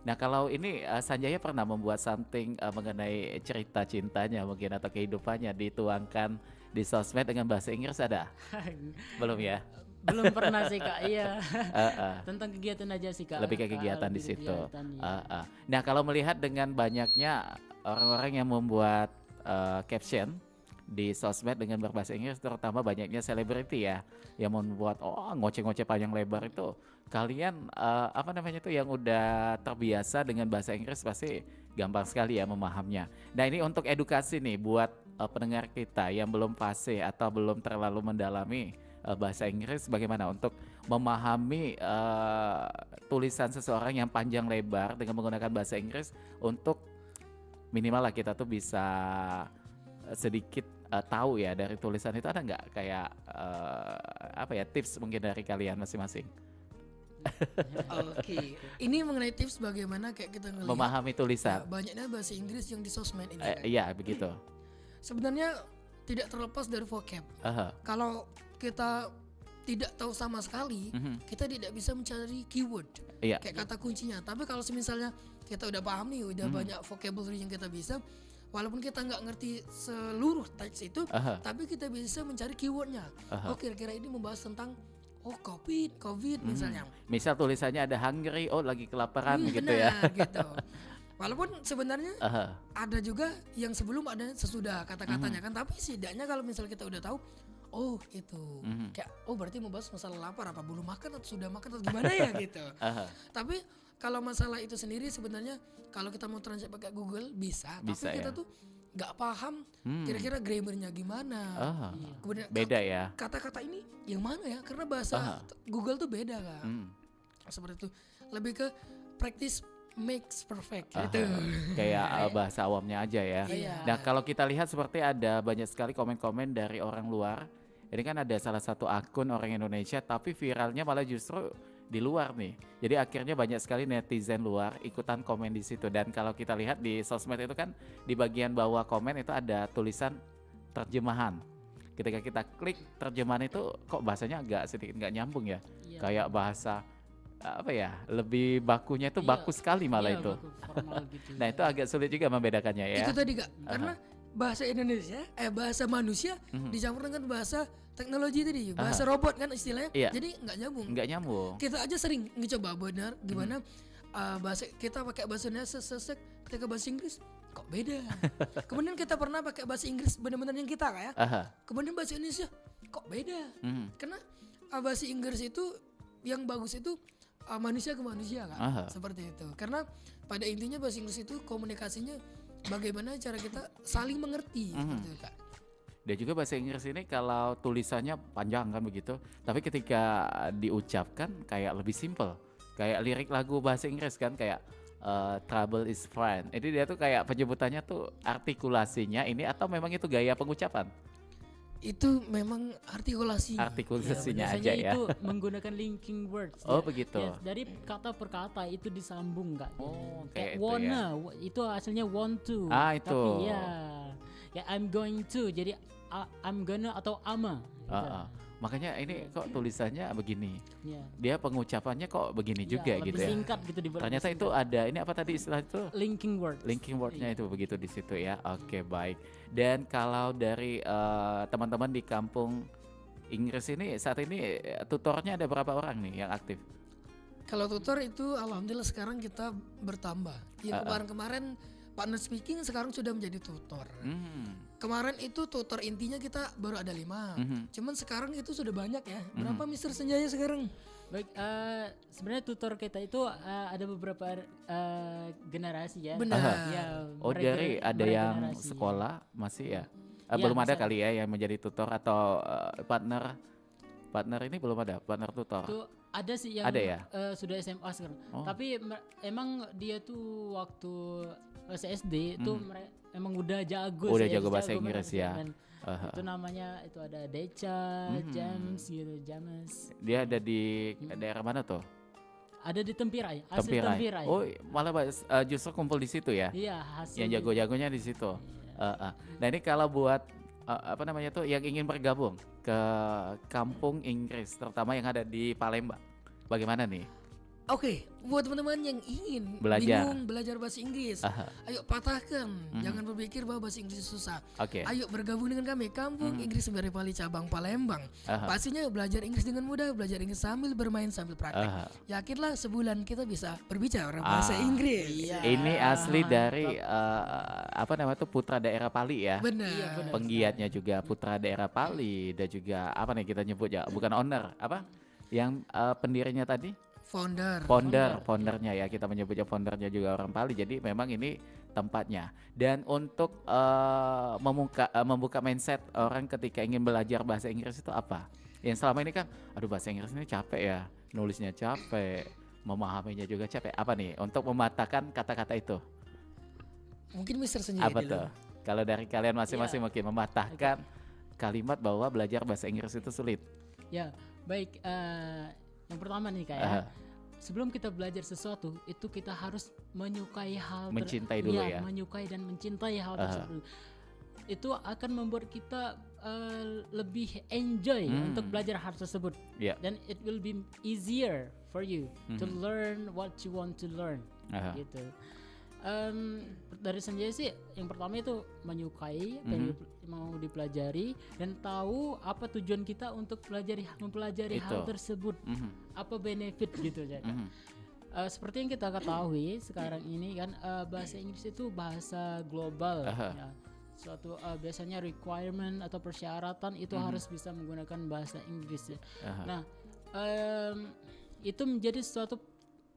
Nah kalau ini Sanjaya pernah membuat something mengenai cerita cintanya mungkin atau kehidupannya dituangkan di sosmed dengan bahasa Inggris ada? Belum ya? Belum pernah sih, Kak. Iya. Tentang kegiatan aja sih, Kak. Lebih ke kegiatan di situ. Iya. Nah kalau melihat dengan banyaknya orang-orang yang membuat caption di sosmed dengan berbahasa Inggris, terutama banyaknya selebriti ya yang membuat ngoceh-ngoceh panjang lebar itu, kalian apa namanya itu yang udah terbiasa dengan bahasa Inggris pasti gampang sekali ya memahaminya. Nah ini untuk edukasi nih buat pendengar kita yang belum fase atau belum terlalu mendalami bahasa Inggris, bagaimana untuk memahami tulisan seseorang yang panjang lebar dengan menggunakan bahasa Inggris untuk minimal lah kita tuh bisa sedikit tahu ya dari tulisan itu. Ada nggak kayak apa ya tips mungkin dari kalian masing-masing? Oke. Ini mengenai tips bagaimana kayak kita ngelihat memahami tulisan. Banyaknya bahasa Inggris yang di sosmed ini. Iya begitu. Sebenarnya tidak terlepas dari vocab. Kalau kita tidak tahu sama sekali, kita tidak bisa mencari keyword, kayak kata kuncinya. Tapi kalau misalnya kita udah paham nih, udah banyak vocabulary yang kita bisa, walaupun kita nggak ngerti seluruh teks itu, tapi kita bisa mencari keywordnya. Oh kira-kira ini membahas tentang COVID misalnya. Misal tulisannya ada hungry, lagi kelaparan gitu benar, ya. Gitu. Walaupun sebenarnya ada juga yang sebelum ada sesudah kata-katanya kan, tapi setidaknya kalau misal kita udah tahu, itu kayak berarti membahas masalah lapar, apa belum makan atau sudah makan atau gimana ya gitu. Tapi kalau masalah itu sendiri sebenarnya kalau kita mau translate pakai Google bisa tapi kita tuh nggak paham kira-kira grammarnya gimana. Kemudian beda ya. Kata-kata ini yang mana ya? Karena bahasa Google tuh beda kan. Seperti itu. Lebih ke practice makes perfect gitu. Kayak bahasa awamnya aja ya. Nah, kalau kita lihat seperti ada banyak sekali komen-komen dari orang luar. Ini kan ada salah satu akun orang Indonesia tapi viralnya malah justru di luar nih. Jadi akhirnya banyak sekali netizen luar ikutan komen di situ. Dan kalau kita lihat di sosmed itu kan di bagian bawah komen itu ada tulisan terjemahan. Ketika kita klik terjemahan itu kok bahasanya agak sedikit nggak nyambung ya. Kayak bahasa apa ya, lebih bakunya itu baku sekali malah itu. Gitu. Nah itu agak sulit juga membedakannya ya. Itu tadi Kak, karena bahasa Indonesia, bahasa manusia dicampur dengan bahasa teknologi tadi, bahasa robot kan istilahnya, jadi nggak nyambung. Nggak nyambung. Kita aja sering ngecoba benar gimana bahasa kita pakai bahasa Indonesia sesek, ketika bahasa Inggris kok beda. Kemudian kita pernah pakai bahasa Inggris benar-benar yang kita kayak, kemudian bahasa Indonesia kok beda. Karena bahasa Inggris itu yang bagus itu manusia ke manusia kan, seperti itu. Karena pada intinya bahasa Inggris itu komunikasinya bagaimana cara kita saling mengerti seperti itu Kak. Dan juga bahasa Inggris ini kalau tulisannya panjang kan begitu, tapi ketika diucapkan kayak lebih simple. Kayak lirik lagu bahasa Inggris kan kayak trouble is friend. Jadi dia tuh kayak penyebutannya tuh artikulasinya ini atau memang itu gaya pengucapan? Itu memang artikulasinya aja ya. Itu menggunakan linking words. Oh begitu. Ya, dari kata per kata itu disambung nggak? Kayak itu wanna, itu hasilnya want to. Itu. Tapi ya I'm going to. Jadi I'm gonna atau ama. Gitu. Makanya ini kok tulisannya begini. Dia pengucapannya kok begini juga gitu ya. Singkat gitu ternyata itu ada ini apa tadi istilah itu? Linking word. Linking wordnya itu begitu di situ ya. Oke, baik. Dan kalau dari teman-teman di kampung Inggris ini saat ini tutornya ada berapa orang nih yang aktif? Kalau tutor itu alhamdulillah sekarang kita bertambah. Yang kemarin-kemarin partner speaking sekarang sudah menjadi tutor. Kemarin itu tutor intinya kita baru ada 5. Cuman sekarang itu sudah banyak ya. Berapa Mr. Senjaya sekarang? Baik, sebenarnya tutor kita itu ada beberapa generasi ya. Benar. Ya, dari ada yang sekolah masih ya? Belum ada kali ya yang menjadi tutor atau partner ini belum ada partner tutor. Itu ada sih yang sudah SMA sekarang. Tapi emang dia tuh waktu SD itu emang udah jago. Udah jago bahasa Inggris ya. Itu namanya itu ada Deca, James gitu, James. Dia ada di daerah mana tuh? Ada di Tempirai. Tempirai. Oh, malah justru kumpul di situ ya? Iya, hasil. Yang jago-jagonya di situ. Nah, ini kalau buat apa namanya tuh yang ingin bergabung ke kampung Inggris, terutama yang ada di Palembang, bagaimana nih? Oke, buat teman-teman yang ingin bingung belajar bahasa Inggris, ayo patahkan, jangan berpikir bahwa bahasa Inggris susah. Ayo bergabung dengan kami, Kampung Inggris Sembari Pali Cabang Palembang. Pastinya belajar Inggris dengan mudah, belajar Inggris sambil bermain sambil praktek. Yakinlah sebulan kita bisa berbicara bahasa Inggris. Ini asli dari apa namanya tuh putra daerah Pali ya. Benar. Penggiatnya juga putra daerah Pali dan juga apa nih kita nyebut ya, bukan owner, apa? Yang pendirinya tadi? Foundernya ya, kita menyebutnya foundernya juga orang Pali. Jadi memang ini tempatnya. Dan untuk membuka mindset orang ketika ingin belajar bahasa Inggris itu apa? Yang selama ini kan, aduh bahasa Inggris ini capek ya, nulisnya capek, memahaminya juga capek. Apa nih untuk mematahkan kata-kata itu? Mungkin Mr. Senjaya apa tuh? Kalau dari kalian masing-masing mungkin mematahkan kalimat bahwa belajar bahasa Inggris itu sulit. Ya, baik. Yang pertama nih kayak sebelum kita belajar sesuatu itu kita harus menyukai hal mencintai dulu ya. Menyukai dan mencintai hal tersebut. Itu akan membuat kita lebih enjoy untuk belajar hal tersebut. Dan it will be easier for you to learn what you want to learn. Gitu. Dari Senjaya sih yang pertama itu menyukai apa yang mau dipelajari dan tahu apa tujuan kita untuk mempelajari hal tersebut, apa benefit gitu ya kan. Seperti yang kita ketahui sekarang ini kan bahasa Inggris itu bahasa global ya. Suatu biasanya requirement atau persyaratan itu harus bisa menggunakan bahasa Inggris ya. Nah itu menjadi suatu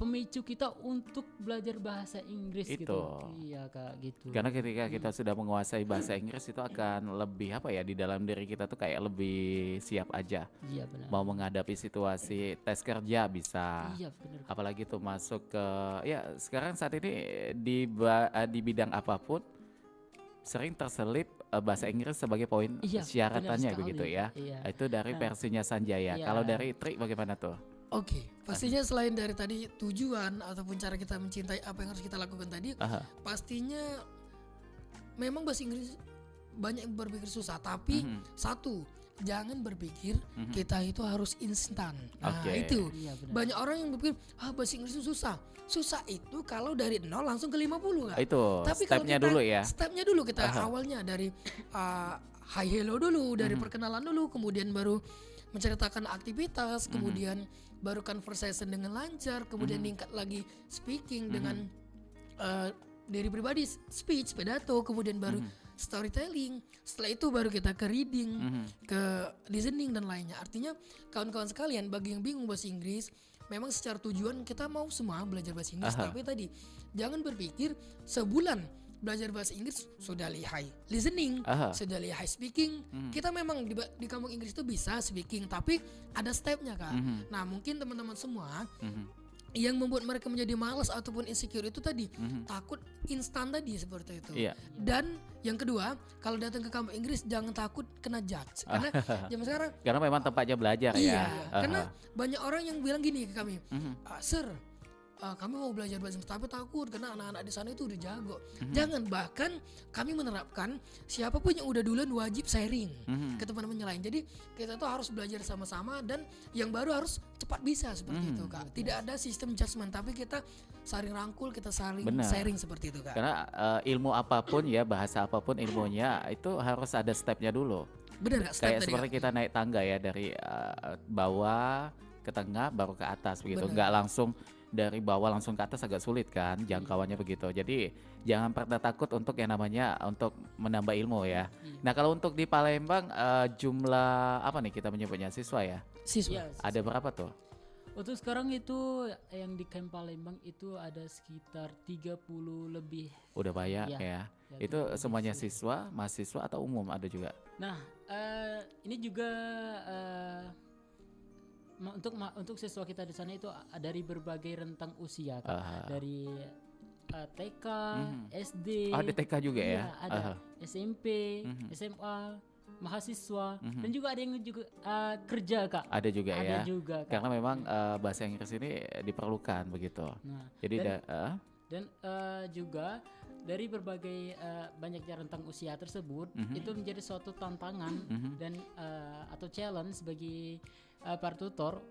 pemicu kita untuk belajar bahasa Inggris Itu. gitu. Iya Kak, gitu. Karena ketika kita sudah menguasai bahasa Inggris itu akan lebih apa ya, di dalam diri kita tuh kayak lebih siap aja. Iya benar. Mau menghadapi situasi tes kerja bisa. Iya benar. Apalagi tuh masuk ke ya sekarang saat ini di bidang apapun sering terselip bahasa Inggris sebagai poin Iya, syaratannya benar sekali. begitu ya. Iya. Itu dari Nah, versinya Sanjaya. iya. Kalau dari Tri bagaimana tuh? Oke, pastinya selain dari tadi tujuan ataupun cara kita mencintai apa yang harus kita lakukan tadi, Aha. pastinya memang bahasa Inggris banyak yang berpikir susah, tapi satu, jangan berpikir kita itu harus instan. Nah, Oke. itu. Iya benar. Banyak orang yang berpikir, bahasa Inggris itu susah. Susah itu kalau dari 0 langsung ke 50 Kak. Itu Tapi kalau stepnya kita, dulu ya. Stepnya dulu kita Aha. awalnya dari hi hello dulu, dari perkenalan dulu, kemudian baru menceritakan aktivitas, kemudian baru conversation dengan lancar, kemudian tingkat lagi speaking dengan diri pribadi, speech, pidato, kemudian baru storytelling. Setelah itu baru kita ke reading, ke listening dan lainnya. Artinya kawan-kawan sekalian, bagi yang bingung bahasa Inggris, memang secara tujuan kita mau semua belajar bahasa Inggris. Aha. Tapi tadi jangan berpikir sebulan belajar bahasa Inggris sudah lihai listening, Aha. sudah lihai speaking. Kita memang di kampung Inggris itu bisa speaking, tapi ada stepnya Kak. Nah mungkin teman-teman semua yang membuat mereka menjadi malas ataupun insecure itu tadi takut instan tadi seperti itu. Iya. Dan yang kedua, kalau datang ke kampung Inggris jangan takut kena judge, karena zaman sekarang Karena memang tempatnya belajar iya, ya. karena banyak orang yang bilang gini ke kami, Sir, kami mau belajar bahasa Inggris tapi takut karena anak-anak di sana itu udah jago. Jangan, bahkan kami menerapkan siapapun yang udah duluan wajib sharing ke teman-teman yang lain. Jadi kita tuh harus belajar sama-sama dan yang baru harus cepat bisa seperti itu Kak. Tidak ada sistem judgement tapi kita saling rangkul, kita saling Benar. sharing seperti itu Kak. Karena ilmu apapun ya, bahasa apapun ilmunya itu harus ada stepnya dulu. Benar Kak, step Kayak tadi seperti Kak. kita naik tangga ya, dari bawah ke tengah baru ke atas begitu. Benar. Nggak langsung dari bawah langsung ke atas, agak sulit kan jangkauannya begitu. Jadi jangan pernah takut untuk yang namanya untuk menambah ilmu ya. Nah kalau untuk di Palembang jumlah apa nih kita menyebutnya, siswa ya? Siswa. Iya, Ada berapa tuh? untuk sekarang itu yang di Camp Palembang itu ada sekitar 30 lebih. Udah banyak Iya. ya. Ya, Itu 30 semuanya lebih. siswa, mahasiswa atau umum ada juga? Nah, ini juga untuk siswa kita di sana itu dari berbagai rentang usia Kak. Aha. Dari TK, SD. Oh, ada TK juga ya? Iya, ada Aha. SMP, SMA, mahasiswa dan juga ada yang juga kerja Kak. Ada juga Ada ya. juga Kak. Karena memang bahasa Inggris ini diperlukan begitu. Nah, Jadi dan juga dari berbagai banyaknya rentang usia tersebut itu menjadi suatu tantangan dan atau challenge bagi para tutor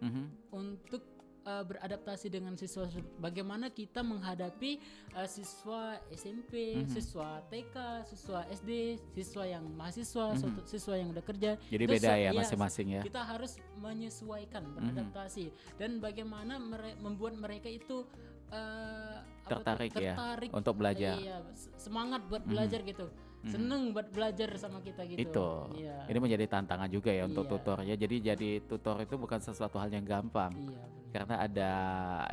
untuk beradaptasi dengan siswa. Bagaimana kita menghadapi siswa SMP, siswa TK, siswa SD, siswa yang mahasiswa, siswa yang udah kerja. Jadi Itu beda ya iya, masing-masing ya. Kita harus menyesuaikan, beradaptasi dan bagaimana membuat mereka itu Tertarik ya untuk belajar. Iya, semangat buat belajar gitu. Seneng buat belajar sama kita gitu. Itu. Iya. Ini menjadi tantangan juga ya untuk Iya. tutornya. Jadi tutor itu bukan sesuatu hal yang gampang. Iya, benar. Karena ada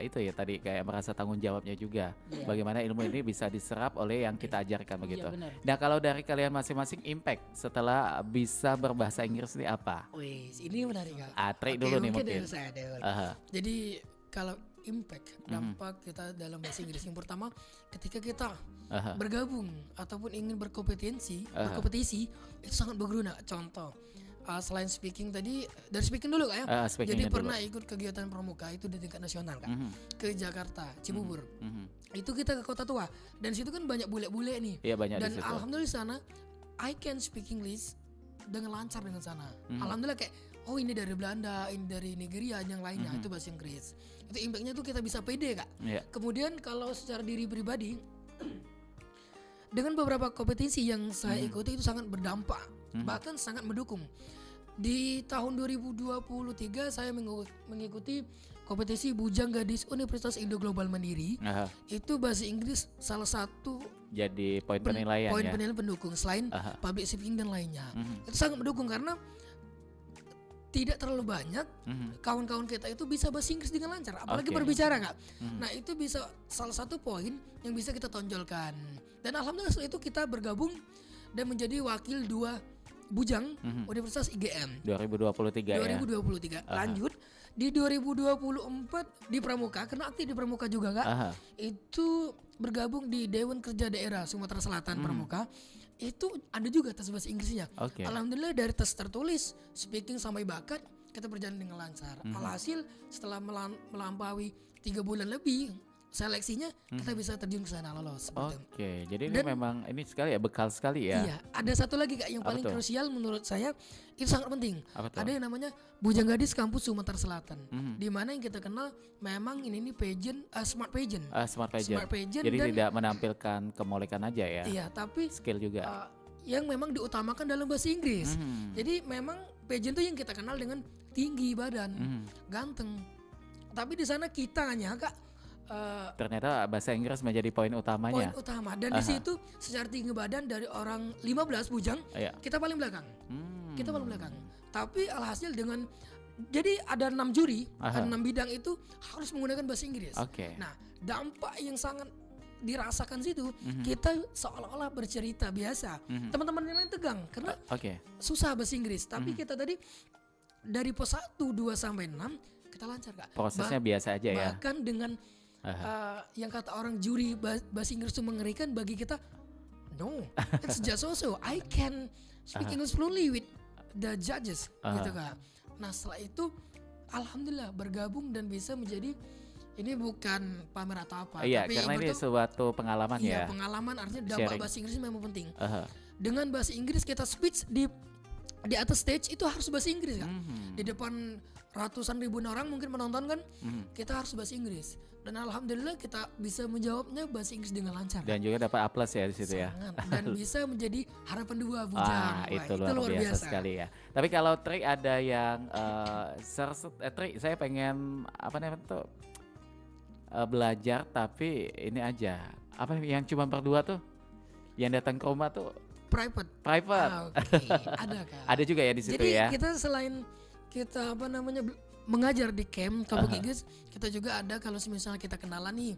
itu ya tadi kayak merasa tanggung jawabnya juga. Iya. Bagaimana ilmu ini bisa diserap oleh yang kita ajarkan begitu. benar. Nah, kalau dari kalian masing-masing impact setelah bisa berbahasa Inggris ini apa? Wih, ini menarik Kak. Atri Oke, dulu nih mungkin. dari saya dulu. Aha. Jadi kalau impact, dampak kita dalam bahasa Inggris yang pertama, ketika kita Aha. bergabung ataupun ingin berkompetisi itu sangat berguna. Contoh, selain speaking tadi, dari speaking dulu Kak ya. Speakingnya Jadi dulu. pernah ikut kegiatan pramuka itu di tingkat nasional Kak. Ke Jakarta, Cibubur. Itu kita ke Kota Tua dan situ kan banyak bule-bule nih. Iya, banyak Dan di situ. alhamdulillah di sana I can speak English dengan lancar dengan sana. Alhamdulillah kayak ini dari Belanda, ini dari Nigeria, yang lainnya itu bahasa Inggris. Itu impactnya tuh kita bisa pede Kak. Iya. Kemudian kalau secara diri pribadi dengan beberapa kompetisi yang saya ikuti itu sangat berdampak, bahkan sangat mendukung. Di tahun 2023 saya mengikuti kompetisi Bujang Gadis Universitas Indo Global Mandiri. Aha. Itu bahasa Inggris salah satu Jadi poin penilaian poin ya. penilaian pendukung selain Aha. public speaking dan lainnya. Itu sangat mendukung karena tidak terlalu banyak kawan-kawan kita itu bisa bahasa Inggris dengan lancar, apalagi berbicara Kak. Nah itu bisa salah satu poin yang bisa kita tonjolkan. Dan alhamdulillah setelah itu kita bergabung dan menjadi wakil 2 bujang Universitas IGM 2023 2023. Lanjut di 2024 di Pramuka, karena aktif di Pramuka juga Kak. Itu bergabung di Dewan Kerja Daerah Sumatera Selatan Pramuka. Itu ada juga tes bahasa Inggrisnya. Alhamdulillah dari tes tertulis, speaking sampai bakat kita berjalan dengan lancar. Alhasil setelah melampaui 3 bulan lebih seleksinya kita bisa terjun ke sana lolos. Jadi ini memang ini sekali ya, bekal sekali ya. Iya, ada satu lagi Kak yang paling krusial menurut saya, itu sangat penting. Ada yang namanya Bujang Gadis Kampus Sumatera Selatan. Di mana yang kita kenal memang ini pageant, smart pageant. Smart pageant. Jadi dan, tidak menampilkan kemolekan aja ya. Iya, tapi skill juga. Yang memang diutamakan dalam bahasa Inggris. Jadi memang pageant itu yang kita kenal dengan tinggi badan, ganteng. Tapi di sana kita hanya Kak ternyata bahasa Inggris menjadi poin utamanya. Poin utama. Dan di situ secara tinggi badan dari orang 15 bujang, kita paling belakang. Kita paling belakang. Tapi alhasil dengan jadi ada 6 juri, ada 6 bidang itu harus menggunakan bahasa Inggris. Nah, dampak yang sangat dirasakan situ, kita seolah-olah bercerita biasa. Teman-teman yang lain tegang karena susah bahasa Inggris. Tapi kita tadi dari pos 1, 2 sampai 6 kita lancar Kak. Prosesnya biasa aja ya. Bahkan dengan yang kata orang juri bahasa Inggris itu mengerikan, bagi kita no, it's just also I can speak English fluently with the judges gitu Kak. Nah setelah itu alhamdulillah bergabung dan bisa menjadi, ini bukan pamer atau apa, tapi karena ini suatu pengalaman ya. Pengalaman artinya dampak bahasa Inggris memang penting. Dengan bahasa Inggris kita speech di atas stage itu harus bahasa Inggris Kak. Di depan ratusan ribuan orang mungkin menonton kan, kita harus bahasa Inggris. Dan alhamdulillah kita bisa menjawabnya bahasa Inggris dengan lancar. Dan juga dapat aplaus ya di situ ya. Dan bisa menjadi harapan 2 bujang. Itu luar biasa sekali ya. Tapi kalau Tri ada yang Tri saya pengen belajar tapi ini aja. Apa yang cuma berdua tuh? Yang datang ke rumah tuh private. Ada Kak. Ada juga ya di situ Jadi ya. kita selain kita mengajar di camp kampung Inggris, kita juga ada kalau misalnya kita kenalan nih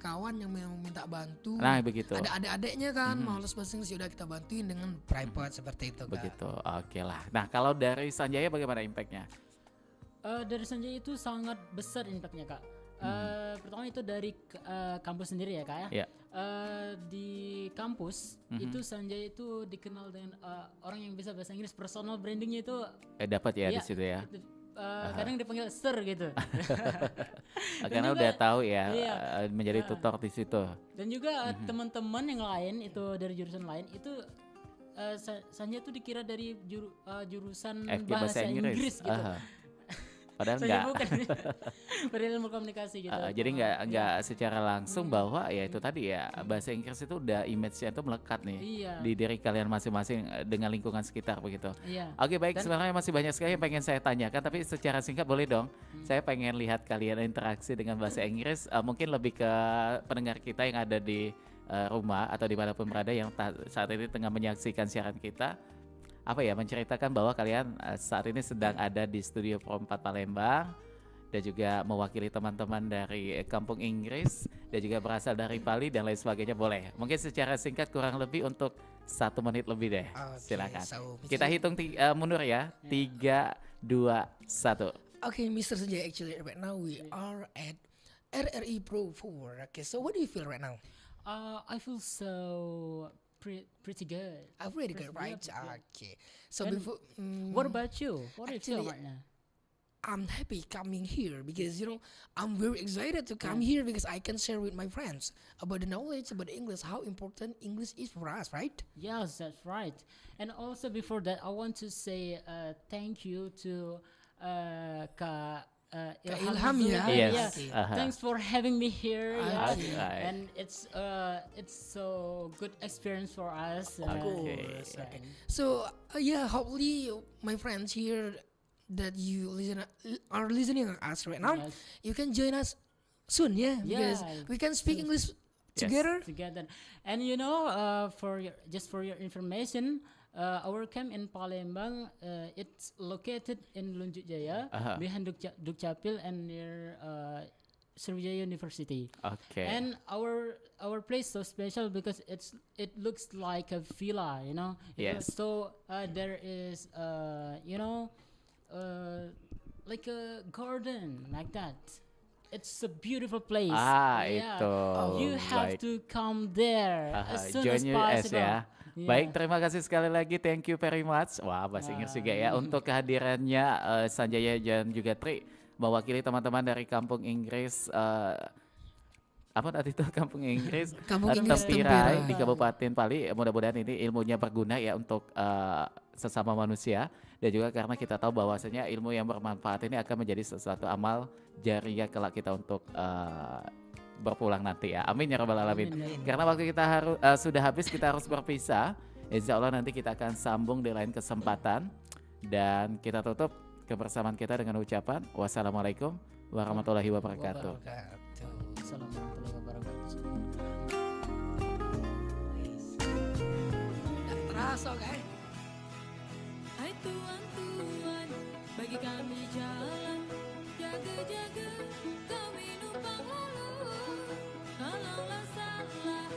kawan yang mau minta bantu. Nah begitu. Ada adik-adiknya kan mau les bahasa Inggris, udah kita bantuin dengan private seperti itu Kak. Begitu. Oke lah. Nah kalau dari Sanjaya bagaimana impactnya? Dari Sanjaya itu sangat besar impactnya Kak. Pertama itu dari kampus sendiri ya Kak ya. Di kampus itu Sanjaya itu dikenal dengan orang yang bisa bahasa Inggris, personal brandingnya itu dapat ya di situ ya. Kadang dipanggil sir gitu. Karena udah tahu ya menjadi tutor di situ. Dan juga teman-teman yang lain itu dari jurusan lain itu Sanjaya itu dikira dari jurusan bahasa Inggris gitu. Padahal enggak. Berilmu komunikasi gitu. Jadi enggak secara langsung bahwa ya itu tadi ya bahasa Inggris itu udah image-nya itu melekat nih di diri kalian masing-masing dengan lingkungan sekitar begitu. Oke baik, sebenarnya masih banyak sekali yang pengen saya tanyakan tapi secara singkat boleh dong. Saya pengen lihat kalian interaksi dengan bahasa Inggris, mungkin lebih ke pendengar kita yang ada di rumah atau dimanapun berada yang saat ini tengah menyaksikan siaran kita. Menceritakan bahwa kalian saat ini sedang ada di Studio Pro 4 Palembang dan juga mewakili teman-teman dari Kampung Inggris dan juga berasal dari Bali dan lain sebagainya. Boleh mungkin secara singkat kurang lebih untuk 1 menit lebih deh. Silakan. Kita hitung mundur ya. 3, 2, 1. Okay, Mr. Sanjay, actually right now we are at RRI Pro 4. Okay, so what do you feel right now? I feel so pretty good. Pretty good, right? Okay. So and before, what about you? What do you feel right now? I'm happy coming here because I'm very excited to come here because I can share with my friends about the knowledge about English, how important English is for us, right? Yes, that's right. And also before that, I want to say thank you to Ilham ya. Yes. Thanks for having me here. And it's so good experience for us. Of course. Okay. So hopefully my friends here that are listening to us right now, you can join us soon, because we can speak English together. And for your information, our camp in Palembang, it's located in Lunjuk Jaya, behind Dukcapil and near Sriwijaya University. Okay. And our place so special because it looks like a villa, you know. Yes. So there is like a garden like that. It's a beautiful place. Itu. You have to come there as soon as join possible. ya. Baik, terima kasih sekali lagi. Thank you very much. Wah, bahasa Inggris juga ya untuk kehadirannya Sanjaya dan juga Tri mewakili teman-teman dari Kampung Inggris apa tadi itu Kampung Inggris Tempirai di Kabupaten Pali. Mudah-mudahan ini ilmunya berguna ya untuk sesama manusia, dan juga karena kita tahu bahwasanya ilmu yang bermanfaat ini akan menjadi sesuatu amal jariah kelak kita untuk berpulang nanti ya. Amin ya rabbal alamin. Karena waktu kita sudah habis, kita harus berpisah. Insya Allah nanti kita akan sambung di lain kesempatan, dan kita tutup kebersamaan kita dengan ucapan wassalamualaikum warahmatullahi wabarakatuh. Assalamualaikum warahmatullahi wabarakatuh. Terasa guys. Hai tuan-tuan, bagi kami jalan, jaga-jaga kami numpang lalu. Kalaulah salah,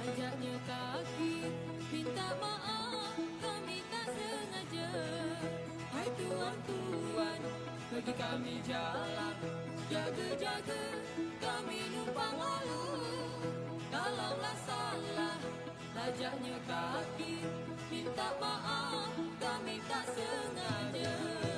ajaknya kaki, minta maaf kami tak sengaja. Hai tuan-tuan, bagi kami jalan, jaga-jaga kami numpang lalu. Kalaulah salah, ajaknya kaki, minta maaf kami tak sengaja.